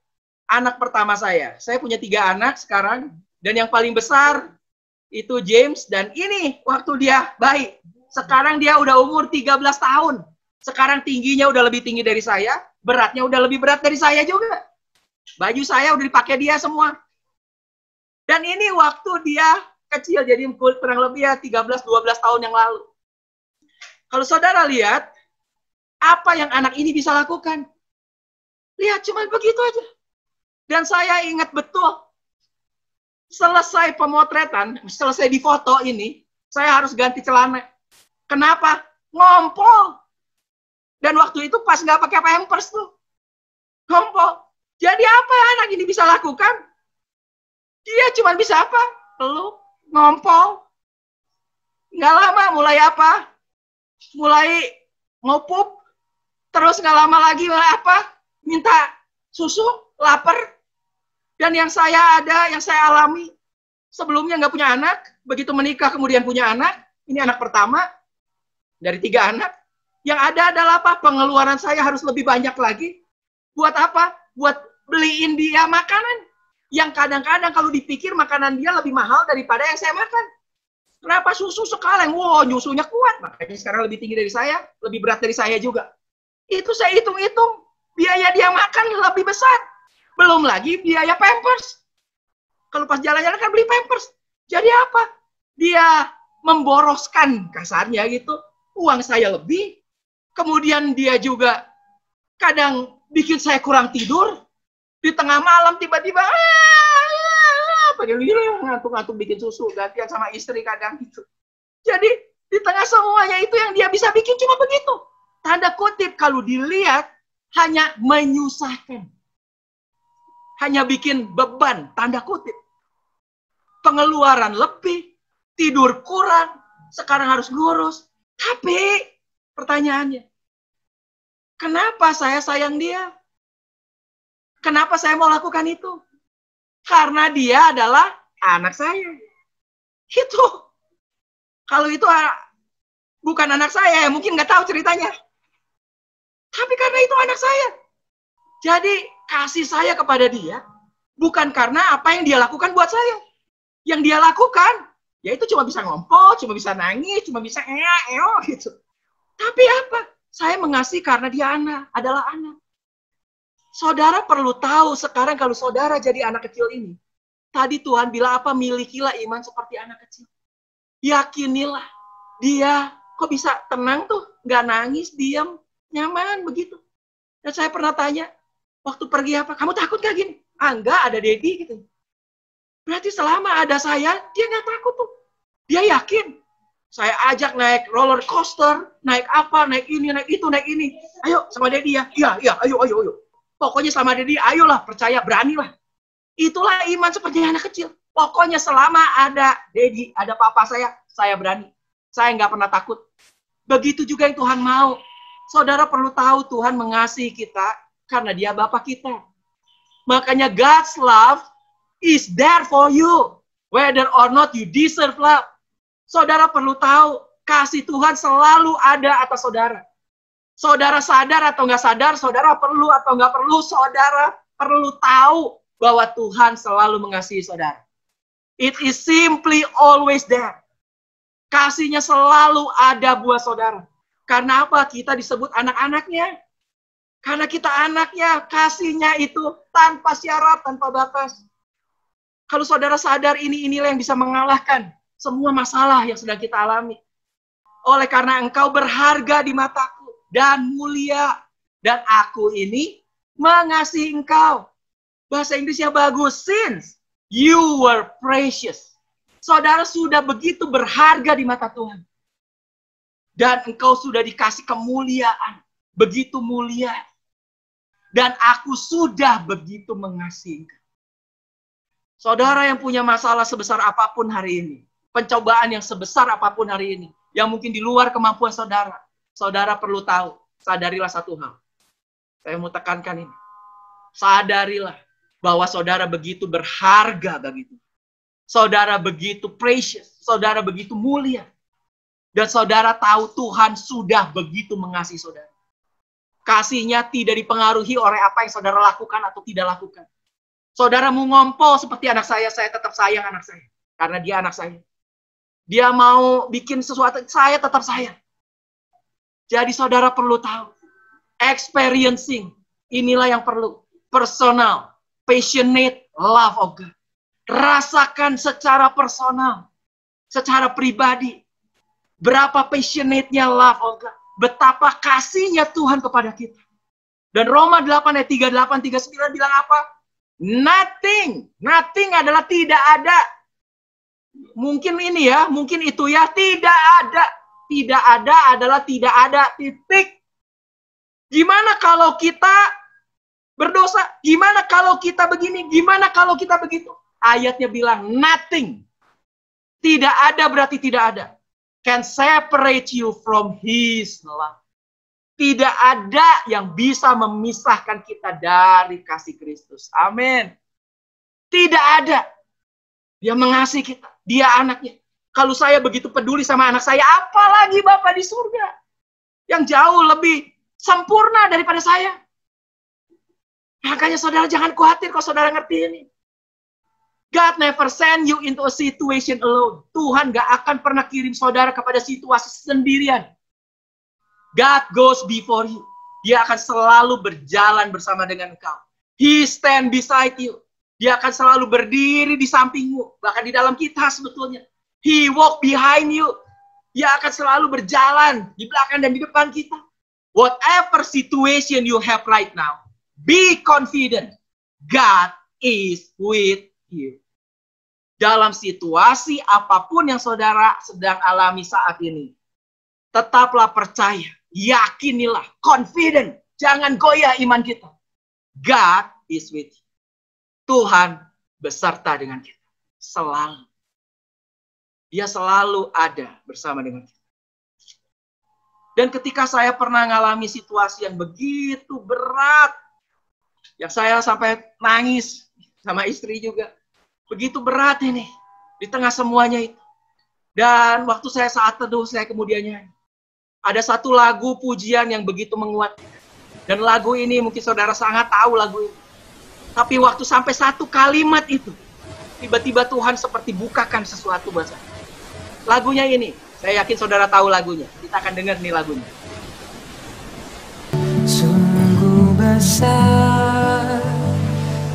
anak pertama saya. Saya punya 3 anak sekarang. Dan yang paling besar itu James. Dan ini waktu dia bayi. Sekarang dia udah umur 13 tahun. Sekarang tingginya udah lebih tinggi dari saya. Beratnya udah lebih berat dari saya juga. Baju saya udah dipakai dia semua. Dan ini waktu dia kecil. Jadi kurang lebih ya 13-12 tahun yang lalu. Kalau saudara lihat, apa yang anak ini bisa lakukan? Lihat, cuma begitu aja. Dan saya ingat betul. Selesai pemotretan, selesai difoto ini, saya harus ganti celana. Kenapa? Ngompol. Dan waktu itu pas nggak pakai pampers tuh. Ngompol. Jadi apa yang anak ini bisa lakukan? Dia cuma bisa apa? Peluk, ngompol. Nggak lama mulai apa? Mulai ngopup. Terus nggak lama lagi mulai apa? Minta susu, lapar. Dan yang saya alami, sebelumnya nggak punya anak, begitu menikah kemudian punya anak, ini anak pertama, dari 3 anak, yang ada adalah apa? Pengeluaran saya harus lebih banyak lagi. Buat apa? Buat beliin dia makanan. Yang kadang-kadang kalau dipikir makanan dia lebih mahal daripada yang saya makan. Kenapa susu sekaleng? Wow, nyusunya kuat. Makanya sekarang lebih tinggi dari saya, lebih berat dari saya juga. Itu saya hitung-hitung. Biaya dia makan lebih besar. Belum lagi biaya pampers. Kalau pas jalan-jalan kan beli pampers. Jadi apa? Dia memboroskan, kasarnya gitu, uang saya lebih. Kemudian dia juga kadang bikin saya kurang tidur. Di tengah malam tiba-tiba ngantuk-ngantuk bikin susu. Gantian sama istri kadang gitu. Jadi di tengah semuanya itu yang dia bisa bikin cuma begitu. Tanda kutip kalau dilihat hanya menyusahkan. Hanya bikin beban, tanda kutip. Pengeluaran lebih, tidur kurang, sekarang harus ngurus. Tapi pertanyaannya, kenapa saya sayang dia? Kenapa saya mau lakukan itu? Karena dia adalah anak saya. Itu. Kalau itu bukan anak saya, mungkin nggak tahu ceritanya. Tapi karena itu anak saya. Jadi kasih saya kepada dia bukan karena apa yang dia lakukan buat saya. Yang dia lakukan, ya itu cuma bisa ngompol, cuma bisa nangis, cuma bisa gitu. Tapi apa? Saya mengasihi karena dia adalah anak. Saudara perlu tahu sekarang kalau saudara jadi anak kecil ini. Tadi Tuhan bilang apa? Milikilah iman seperti anak kecil. Yakinilah. Dia kok bisa tenang tuh? Nggak nangis, diam, nyaman begitu. Dan saya pernah tanya, waktu pergi apa? Kamu takut gak gini? Enggak, ada Dedi gitu. Berarti selama ada saya, dia nggak takut tuh. Dia yakin. Saya ajak naik roller coaster, naik apa, naik ini, naik itu, naik ini. Ayo sama Dedi ya. Iya, ayo. Pokoknya selama Dedi, ayolah, percaya, beranilah. Itulah iman seperti anak kecil. Pokoknya selama ada Dedi, ada papa saya berani. Saya nggak pernah takut. Begitu juga yang Tuhan mau. Saudara perlu tahu Tuhan mengasihi kita karena dia Bapa kita. Makanya God's love is there for you. Whether or not you deserve love. Saudara perlu tahu, kasih Tuhan selalu ada atas saudara. Saudara sadar atau nggak sadar, saudara perlu atau nggak perlu, saudara perlu tahu bahwa Tuhan selalu mengasihi saudara. It is simply always there. Kasihnya selalu ada buat saudara. Karena apa? Kita disebut anak-anaknya. Karena kita anaknya, kasihnya itu tanpa syarat, tanpa batas. Kalau saudara sadar inilah yang bisa mengalahkan semua masalah yang sedang kita alami. Oleh karena engkau berharga di mataku dan mulia. Dan aku ini mengasihi engkau. Bahasa Inggrisnya bagus. Since you were precious. Saudara sudah begitu berharga di mata Tuhan. Dan engkau sudah dikasih kemuliaan. Begitu mulia. Dan aku sudah begitu mengasihi engkau. Saudara yang punya masalah sebesar apapun hari ini. Pencobaan yang sebesar apapun hari ini. Yang mungkin di luar kemampuan saudara. Saudara perlu tahu. Sadarilah satu hal. Saya mau tekankan ini. Sadarilah bahwa saudara begitu berharga bagi Tuhan. Saudara begitu precious. Saudara begitu mulia. Dan saudara tahu Tuhan sudah begitu mengasihi saudara. Kasihnya tidak dipengaruhi oleh apa yang saudara lakukan atau tidak lakukan. Saudara mau ngompol seperti anak saya tetap sayang anak saya. Karena dia anak saya. Dia mau bikin sesuatu, saya tetap sayang. Jadi saudara perlu tahu. Experiencing, inilah yang perlu. Personal, passionate love of God. Rasakan secara personal. Secara pribadi. Berapa passionate-nya love of God. Betapa kasihnya Tuhan kepada kita. Dan Roma 8 ayat 38, 39 bilang apa? Nothing. Nothing adalah tidak ada. Mungkin ini ya, mungkin itu ya. Tidak ada. Tidak ada adalah tidak ada. Titik. Gimana kalau kita berdosa? Gimana kalau kita begini? Gimana kalau kita begitu? Ayatnya bilang nothing. Tidak ada berarti tidak ada. Can separate you from His love. Tidak ada yang bisa memisahkan kita dari kasih Kristus. Amin. Tidak ada. Dia mengasihi kita. Dia anaknya. Kalau saya begitu peduli sama anak saya, apalagi Bapa di surga. Yang jauh lebih sempurna daripada saya. Makanya saudara jangan khawatir kalau saudara ngerti ini. God never send you into a situation alone. Tuhan gak akan pernah kirim saudara kepada situasi sendirian. God goes before you. Dia akan selalu berjalan bersama dengan engkau. He stand beside you. Dia akan selalu berdiri di sampingmu. Bahkan di dalam kita sebetulnya. He walk behind you. Dia akan selalu berjalan di belakang dan di depan kita. Whatever situation you have right now, be confident. God is with you. Dalam situasi apapun yang saudara sedang alami saat ini, tetaplah percaya, yakinilah, confident, jangan goyah iman kita. God is with you. Tuhan beserta dengan kita. Selalu. Dia selalu ada bersama dengan kita. Dan ketika saya pernah mengalami situasi yang begitu berat, yang saya sampai nangis sama istri juga. Begitu berat ini. Di tengah semuanya itu. Dan waktu saya saat teduh, saya kemudian nyanyi. Ada satu lagu pujian yang begitu menguatkan. Dan lagu ini mungkin saudara sangat tahu lagu ini. Tapi waktu sampai satu kalimat itu, tiba-tiba Tuhan seperti bukakan sesuatu buat saya. Lagunya ini, saya yakin saudara tahu lagunya. Kita akan dengar nih lagunya. Sungguh besar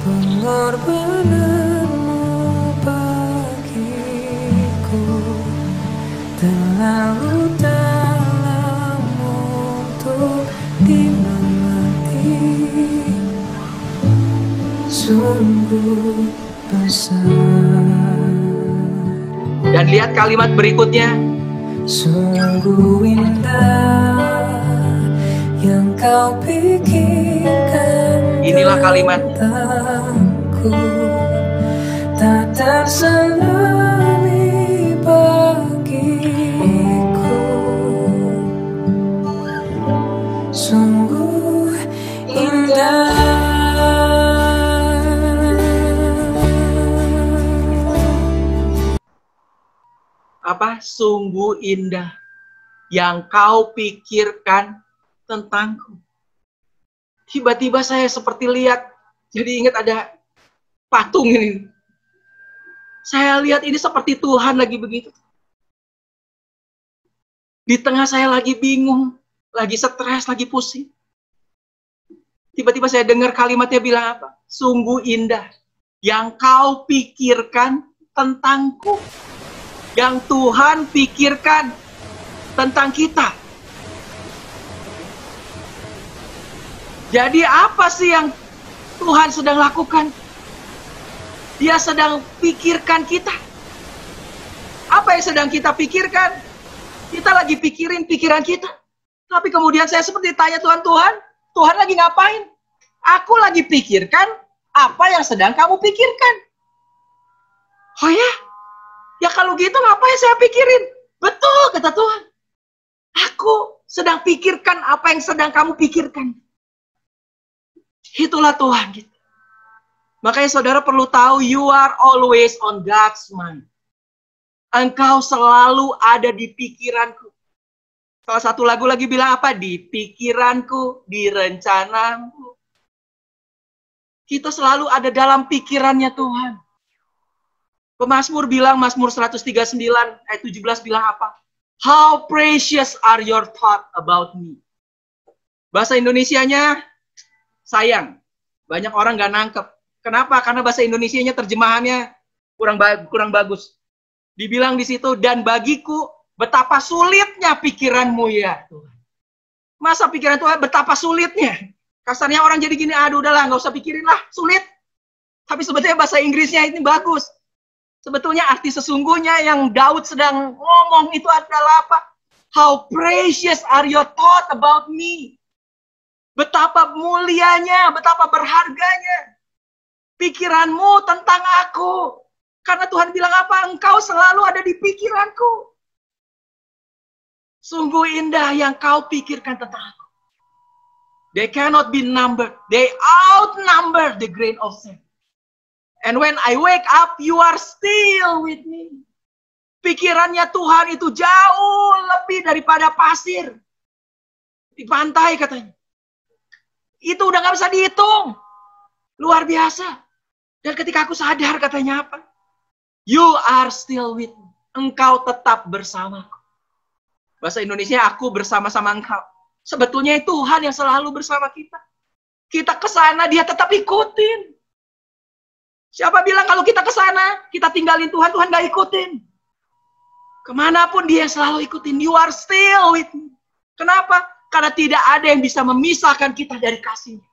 pengorbananmu bagiku, terlalu dalam untuk dimengerti. Sungguh besar. Dan lihat kalimat berikutnya. Sungguh indah yang kau pikirkan. Inilah kalimatnya. Tak terselami bagiku. Sungguh indah sungguh indah yang kau pikirkan tentangku. Tiba-tiba saya seperti lihat, jadi ingat ada patung ini. Saya lihat ini seperti Tuhan lagi begitu. Di tengah saya lagi bingung, lagi stres, lagi pusing. Tiba-tiba saya dengar kalimatnya bilang apa? Sungguh indah yang kau pikirkan tentangku. Yang Tuhan pikirkan tentang kita. Jadi apa sih yang Tuhan sedang lakukan? Dia sedang pikirkan kita. Apa yang sedang kita pikirkan? Kita lagi pikirin pikiran kita. Tapi kemudian saya seperti tanya Tuhan lagi ngapain? Aku lagi pikirkan apa yang sedang kamu pikirkan. Oh ya? Ya kalau gitu ngapain saya pikirin? Betul, kata Tuhan. Aku sedang pikirkan apa yang sedang kamu pikirkan. Itulah Tuhan kita. Makanya saudara perlu tahu, you are always on God's mind. Engkau selalu ada di pikiranku. Salah satu lagu lagi bilang apa? Di pikiranku, di rencanamu. Kita selalu ada dalam pikirannya Tuhan. Pemazmur bilang, Mazmur 139 ayat 17 bilang apa? How precious are your thoughts about me. Bahasa Indonesianya, sayang. Banyak orang gak nangkep. Kenapa? Karena bahasa Indonesianya terjemahannya kurang bagus. Dibilang di situ, dan bagiku betapa sulitnya pikiranmu ya Tuhan. Masa pikiran Tuhan betapa sulitnya? Kasarnya orang jadi gini, aduh udahlah nggak usah pikirin lah, sulit. Tapi sebetulnya bahasa Inggrisnya ini bagus. Sebetulnya arti sesungguhnya yang Daud sedang ngomong itu adalah apa? How precious are your thoughts about me. Betapa mulianya, betapa berharganya pikiranmu tentang aku. Karena Tuhan bilang apa? Engkau selalu ada di pikiranku. Sungguh indah yang kau pikirkan tentang aku. They cannot be numbered. They outnumber the grain of sand. And when I wake up, you are still with me. Pikirannya Tuhan itu jauh lebih daripada pasir. Di pantai katanya. Itu udah gak bisa dihitung. Luar biasa. Dan ketika aku sadar katanya apa? You are still with me. Engkau tetap bersamaku. Bahasa Indonesia, aku bersama-sama engkau. Sebetulnya Tuhan yang selalu bersama kita. Kita ke sana, dia tetap ikutin. Siapa bilang kalau kita ke sana, kita tinggalin Tuhan, Tuhan gak ikutin. Kemanapun dia selalu ikutin. You are still with me. Kenapa? Karena tidak ada yang bisa memisahkan kita dari kasihnya.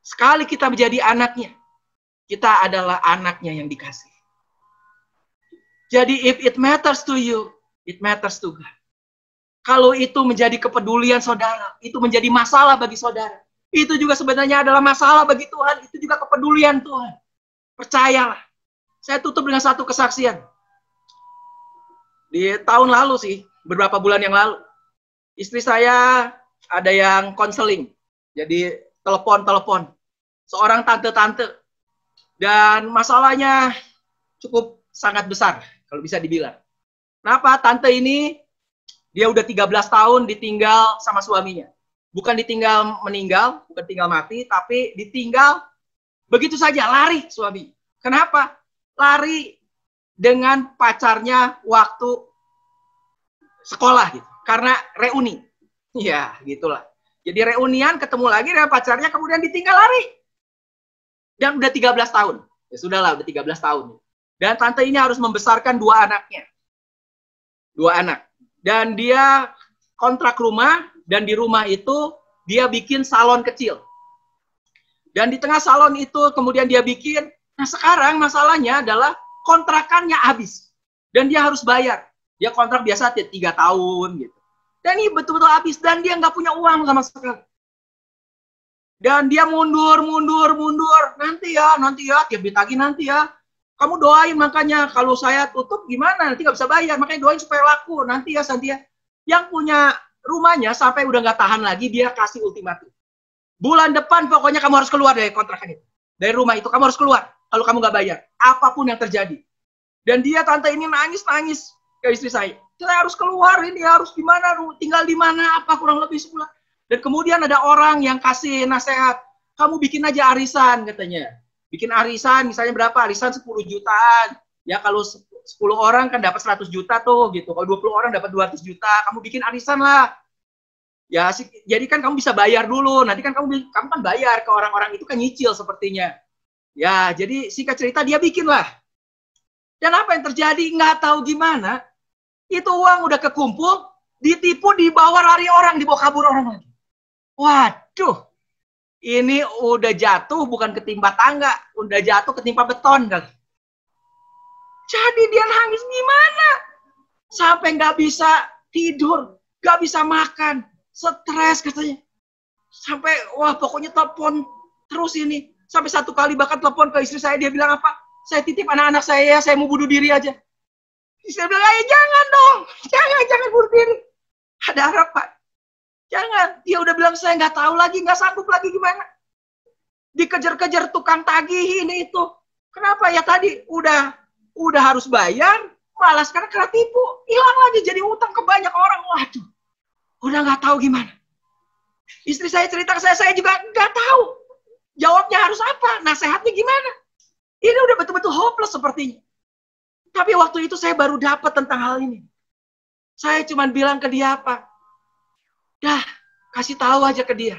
Sekali kita menjadi anaknya, kita adalah anaknya yang dikasih. Jadi if it matters to you, it matters to God. Kalau itu menjadi kepedulian saudara, itu menjadi masalah bagi saudara. Itu juga sebenarnya adalah masalah bagi Tuhan, itu juga kepedulian Tuhan. Percayalah. Saya tutup dengan satu kesaksian. Di tahun lalu sih, beberapa bulan yang lalu, istri saya ada yang konseling. Jadi telepon. Seorang tante-tante. Dan masalahnya cukup sangat besar, kalau bisa dibilang. Kenapa? Tante ini, dia udah 13 tahun ditinggal sama suaminya. Bukan ditinggal meninggal, bukan tinggal mati, tapi ditinggal begitu saja, lari suami. Kenapa? Lari dengan pacarnya waktu sekolah gitu. Karena reuni. Ya, gitulah. Jadi reunian, ketemu lagi dengan pacarnya, kemudian ditinggal lari. Dan udah 13 tahun. Ya sudahlah, udah 13 tahun. Dan tante ini harus membesarkan 2 anaknya. 2 anak. Dan dia kontrak rumah, dan di rumah itu dia bikin salon kecil. Dan di tengah salon itu kemudian dia bikin, nah sekarang masalahnya adalah kontrakannya habis. Dan dia harus bayar. Dia kontrak biasa 3 tahun gitu. Dan ini betul-betul habis, dan dia nggak punya uang sama sekali. Dan dia mundur. Nanti ya, tiap ditagih nanti ya. Kamu doain makanya, kalau saya tutup gimana? Nanti nggak bisa bayar, makanya doain supaya laku. Nanti ya. Yang punya rumahnya sampai udah nggak tahan lagi, dia kasih ultimatum. Bulan depan pokoknya kamu harus keluar dari kontrakan itu. Dari rumah itu, kamu harus keluar. Kalau kamu nggak bayar, apapun yang terjadi. Dan dia, tante ini nangis. ke istri saya harus keluar, ini harus gimana, tinggal di mana, apa kurang lebih sebulan. Dan kemudian ada orang yang kasih nasihat, kamu bikin aja arisan katanya. Bikin arisan, misalnya berapa? Arisan 10 jutaan. Ya kalau 10 orang kan dapat 100 juta tuh gitu. Kalau 20 orang dapat 200 juta, kamu bikin arisan lah. Ya, jadi kan kamu bisa bayar dulu. Nanti kan kamu kan bayar ke orang-orang itu kan nyicil sepertinya. Ya, jadi singkat cerita dia bikin lah. Dan apa yang terjadi? Nggak tahu gimana. Itu uang udah kekumpul, ditipu, dibawa lari orang, dibawa kabur orang lagi. Waduh, ini udah jatuh bukan ketimpa tangga, udah jatuh ketimpa beton kali. Jadi dia nangis gimana? Sampai nggak bisa tidur, nggak bisa makan, stres katanya. Sampai wah pokoknya telepon terus ini. Sampai satu kali bahkan telepon ke istri saya, dia bilang apa? Saya titip anak-anak saya mau bunuh diri aja. Istri saya bilang, jangan dong, jangan bunuh diri. Ada harapan. Jangan. Dia udah bilang saya nggak tahu lagi, nggak sanggup lagi gimana. Dikejar-kejar tukang tagih ini itu. Kenapa ya tadi udah harus bayar, malah sekarang kena tipu, hilang lagi jadi utang ke banyak orang. Waduh, udah nggak tahu gimana. Istri saya cerita ke saya juga nggak tahu jawabnya harus apa, nasihatnya gimana. Ini udah betul-betul hopeless sepertinya. Tapi waktu itu saya baru dapat tentang hal ini. Saya cuma bilang ke dia apa? Dah, kasih tahu aja ke dia.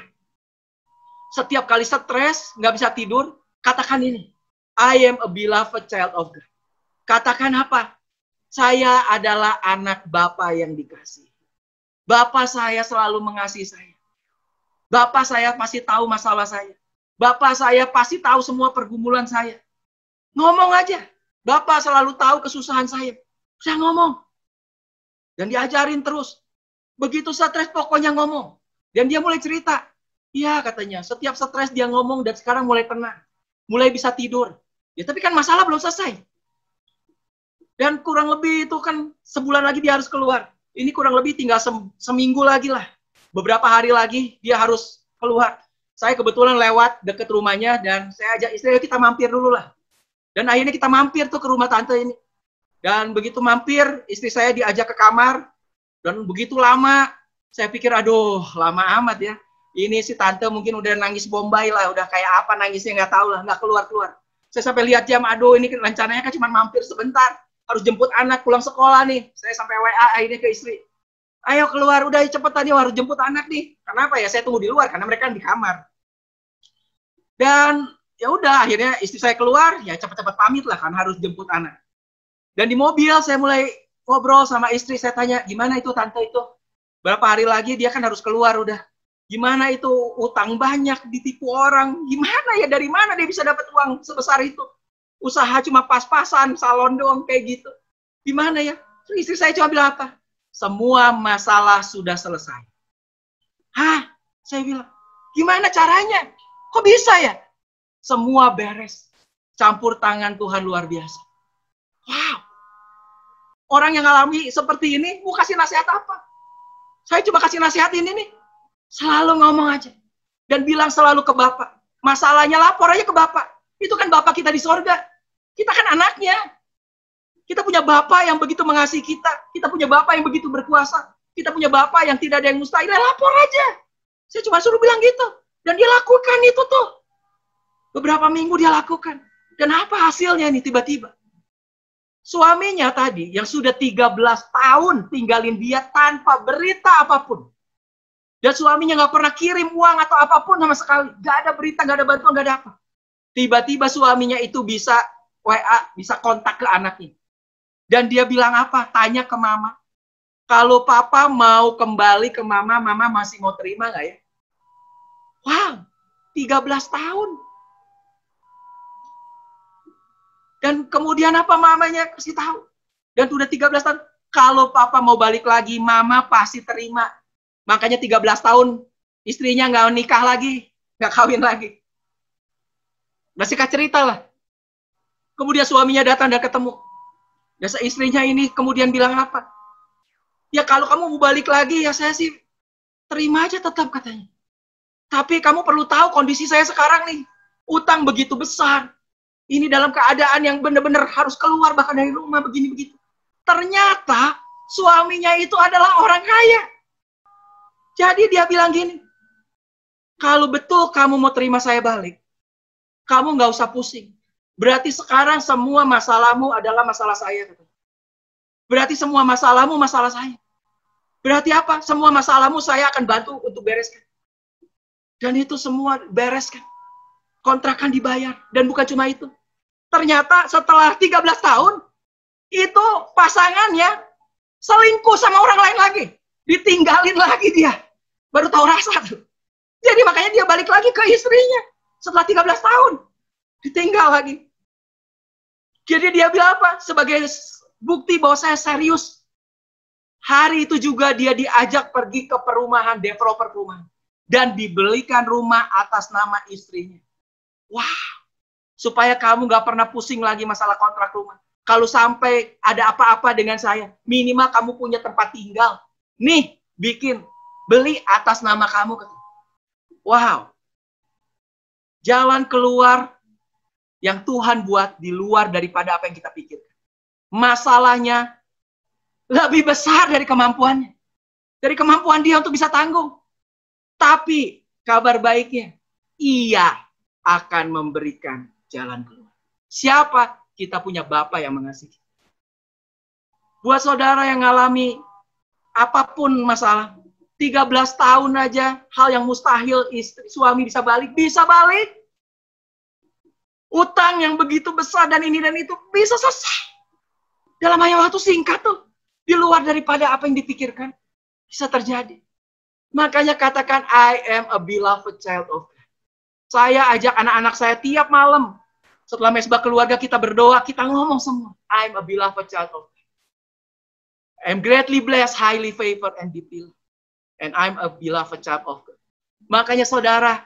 Setiap kali stres, nggak bisa tidur, katakan ini. I am a beloved child of God. Katakan apa? Saya adalah anak Bapa yang dikasihi. Bapa saya selalu mengasihi saya. Bapa saya pasti tahu masalah saya. Bapa saya pasti tahu semua pergumulan saya. Ngomong aja. Bapa selalu tahu kesusahan saya. Saya ngomong. Dan diajarin terus. Begitu stres pokoknya ngomong. Dan dia mulai cerita. Iya katanya, setiap stres dia ngomong dan sekarang mulai tenang. Mulai bisa tidur. Ya tapi kan masalah belum selesai. Dan kurang lebih itu kan sebulan lagi dia harus keluar. Ini kurang lebih tinggal seminggu lagi lah. Beberapa hari lagi dia harus keluar. Saya kebetulan lewat deket rumahnya dan saya ajak istri kita mampir dulu lah. Dan akhirnya kita mampir tuh ke rumah tante ini. Dan begitu mampir, istri saya diajak ke kamar. Dan begitu lama, saya pikir aduh lama amat ya. Ini si tante mungkin udah nangis Bombay lah, udah kayak apa nangisnya nggak tahu lah, nggak keluar-keluar. Saya sampai lihat jam, aduh ini rencananya kan cuma mampir sebentar. Harus jemput anak pulang sekolah nih. Saya sampai WA akhirnya ke istri. Ayo keluar, udah cepetan nih harus jemput anak nih. Kenapa ya? Saya tunggu di luar karena mereka di kamar. Dan ya udah akhirnya istri saya keluar, ya cepat-cepat pamit lah kan harus jemput anak. Dan di mobil saya mulai ngobrol sama istri, saya tanya, gimana itu tante itu? Berapa hari lagi dia kan harus keluar udah. Gimana itu utang banyak, ditipu orang, gimana ya, dari mana dia bisa dapat uang sebesar itu? Usaha cuma pas-pasan, salon doang kayak gitu. Gimana ya? Terus istri saya cuma bilang apa? Semua masalah sudah selesai. Hah? Saya bilang, gimana caranya? Kok bisa ya? Semua beres. Campur tangan Tuhan luar biasa. Wow. Orang yang alami seperti ini, mau kasih nasihat apa? Saya coba kasih nasihat ini nih. Selalu ngomong aja. Dan bilang selalu ke Bapak. Masalahnya lapor aja ke Bapak. Itu kan Bapak kita di sorga. Kita kan anaknya. Kita punya Bapak yang begitu mengasihi kita. Kita punya Bapak yang begitu berkuasa. Kita punya Bapak yang tidak ada yang mustahil. Lapor aja. Saya cuma suruh bilang gitu. Dan dia lakukan itu tuh. Beberapa minggu dia lakukan. Dan apa hasilnya nih tiba-tiba? Suaminya tadi yang sudah 13 tahun tinggalin dia tanpa berita apapun. Dan suaminya nggak pernah kirim uang atau apapun sama sekali. Nggak ada berita, nggak ada bantuan, nggak ada apa. Tiba-tiba suaminya itu bisa WA, bisa kontak ke anaknya. Dan dia bilang apa? Tanya ke mama. Kalau papa mau kembali ke mama, mama masih mau terima nggak ya? Wow, 13 tahun. Dan kemudian apa mamanya kasih tahu. Dan udah 13 tahun. Kalau papa mau balik lagi, mama pasti terima. Makanya 13 tahun istrinya nggak nikah lagi. Nggak kawin lagi. Nah singkat cerita lah. Kemudian suaminya datang dan ketemu. Dan istrinya ini kemudian bilang apa? Ya kalau kamu mau balik lagi, ya saya sih terima aja tetap katanya. Tapi kamu perlu tahu kondisi saya sekarang nih. Utang begitu besar. Ini dalam keadaan yang benar-benar harus keluar bahkan dari rumah begini-begitu. Ternyata suaminya itu adalah orang kaya. Jadi dia bilang gini, kalau betul kamu mau terima saya balik, kamu nggak usah pusing. Berarti sekarang semua masalahmu adalah masalah saya. Berarti semua masalahmu masalah saya. Berarti apa? Semua masalahmu saya akan bantu untuk bereskan. Dan itu semua bereskan. Kontrakan dibayar. Dan bukan cuma itu. Ternyata setelah 13 tahun, itu pasangannya selingkuh sama orang lain lagi. Ditinggalin lagi dia. Baru tahu rasa tuh. Jadi makanya dia balik lagi ke istrinya. Setelah 13 tahun. Ditinggal lagi. Jadi dia bilang apa? Sebagai bukti bahwa saya serius. Hari itu juga dia diajak pergi ke perumahan, developer perumahan. Dan dibelikan rumah atas nama istrinya. Wah, supaya kamu gak pernah pusing lagi masalah kontrak rumah. Kalau sampai ada apa-apa dengan saya, minimal kamu punya tempat tinggal. Nih, beli atas nama kamu. Wow. Jalan keluar yang Tuhan buat di luar daripada apa yang kita pikirkan. Masalahnya lebih besar dari kemampuannya. Dari kemampuan dia untuk bisa tanggung. Tapi kabar baiknya, ia akan memberikan jalan keluar. Siapa? Kita punya Bapa yang mengasihi. Buat saudara yang ngalami apapun masalah, 13 tahun aja, hal yang mustahil suami bisa balik. Utang yang begitu besar dan ini dan itu bisa selesai. Dalam hanya waktu singkat tuh. Di luar daripada apa yang dipikirkan. Bisa terjadi. Makanya katakan, I am a beloved child of God. Saya ajak anak-anak saya tiap malam. Setelah mesbah keluarga kita berdoa, kita ngomong semua. I am a beloved child of God. I am greatly blessed, highly favored, and deeply loved. And I'm a beloved child of God. Makanya saudara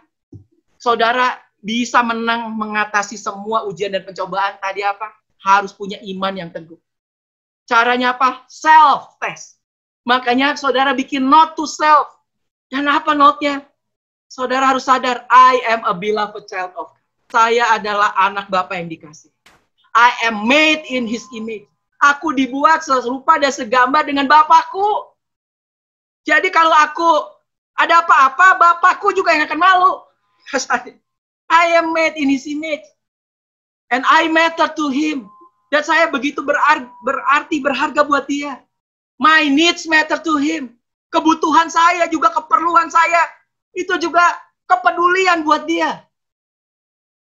bisa menang mengatasi semua ujian dan pencobaan. Tadi apa? Harus punya iman yang teguh. Caranya apa? Self-test. Makanya saudara bikin note to self. Dan apa note-nya? Saudara harus sadar, I am a beloved child of God. Saya adalah anak Bapa yang dikasih. I am made in His image. Aku dibuat serupa dan segambar dengan Bapakku. Jadi kalau aku ada apa-apa, Bapakku juga yang akan malu. I am made in His image. And I matter to Him. Dan saya begitu berarti berharga buat dia. My needs matter to Him. Kebutuhan saya juga, keperluan saya. Itu juga kepedulian buat dia.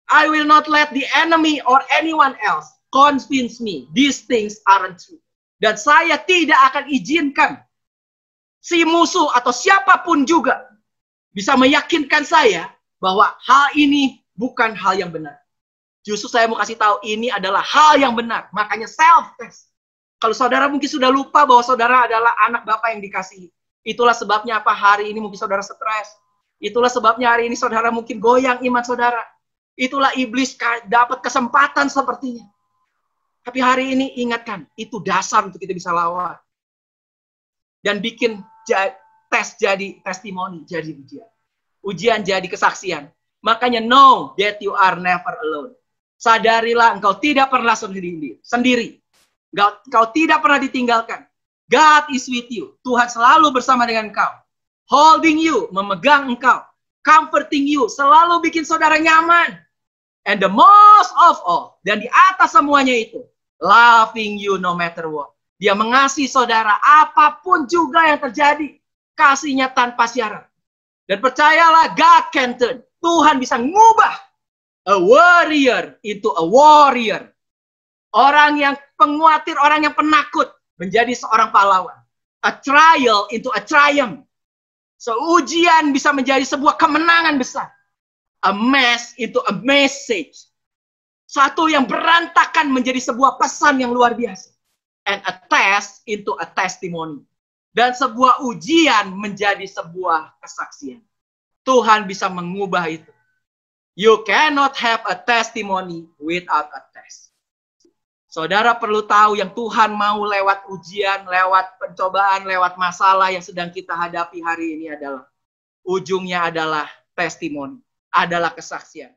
I will not let the enemy or anyone else convince me these things aren't true. Dan saya tidak akan izinkan si musuh atau siapapun juga bisa meyakinkan saya bahwa hal ini bukan hal yang benar. Justru saya mau kasih tahu ini adalah hal yang benar. Makanya self-test. Kalau saudara mungkin sudah lupa bahwa saudara adalah anak Bapa yang dikasihi. Itulah sebabnya apa hari ini mungkin saudara stres. Itulah sebabnya hari ini saudara mungkin goyang iman saudara. Itulah iblis dapat kesempatan sepertinya. Tapi hari ini ingatkan, itu dasar untuk kita bisa lawan. Dan bikin tes jadi testimoni, jadi ujian. Ujian jadi kesaksian. Makanya know that you are never alone. Sadarilah engkau tidak pernah sendiri. Engkau tidak pernah ditinggalkan. God is with you. Tuhan selalu bersama dengan engkau. Holding you, memegang engkau. Comforting you, selalu bikin saudara nyaman. And the most of all, dan di atas semuanya itu, loving you no matter what. Dia mengasihi saudara apapun juga yang terjadi. Kasihnya tanpa syarat. Dan percayalah, God can turn. Tuhan bisa ngubah a warrior into a warrior. Orang yang penguatir, orang yang penakut menjadi seorang pahlawan. A trial into a triumph. So ujian bisa menjadi sebuah kemenangan besar. A mess into a message. Satu yang berantakan menjadi sebuah pesan yang luar biasa. And a test into a testimony. Dan sebuah ujian menjadi sebuah kesaksian. Tuhan bisa mengubah itu. You cannot have a testimony without a test. Saudara perlu tahu yang Tuhan mau lewat ujian, lewat pencobaan, lewat masalah yang sedang kita hadapi hari ini adalah ujungnya adalah testimoni, adalah kesaksian.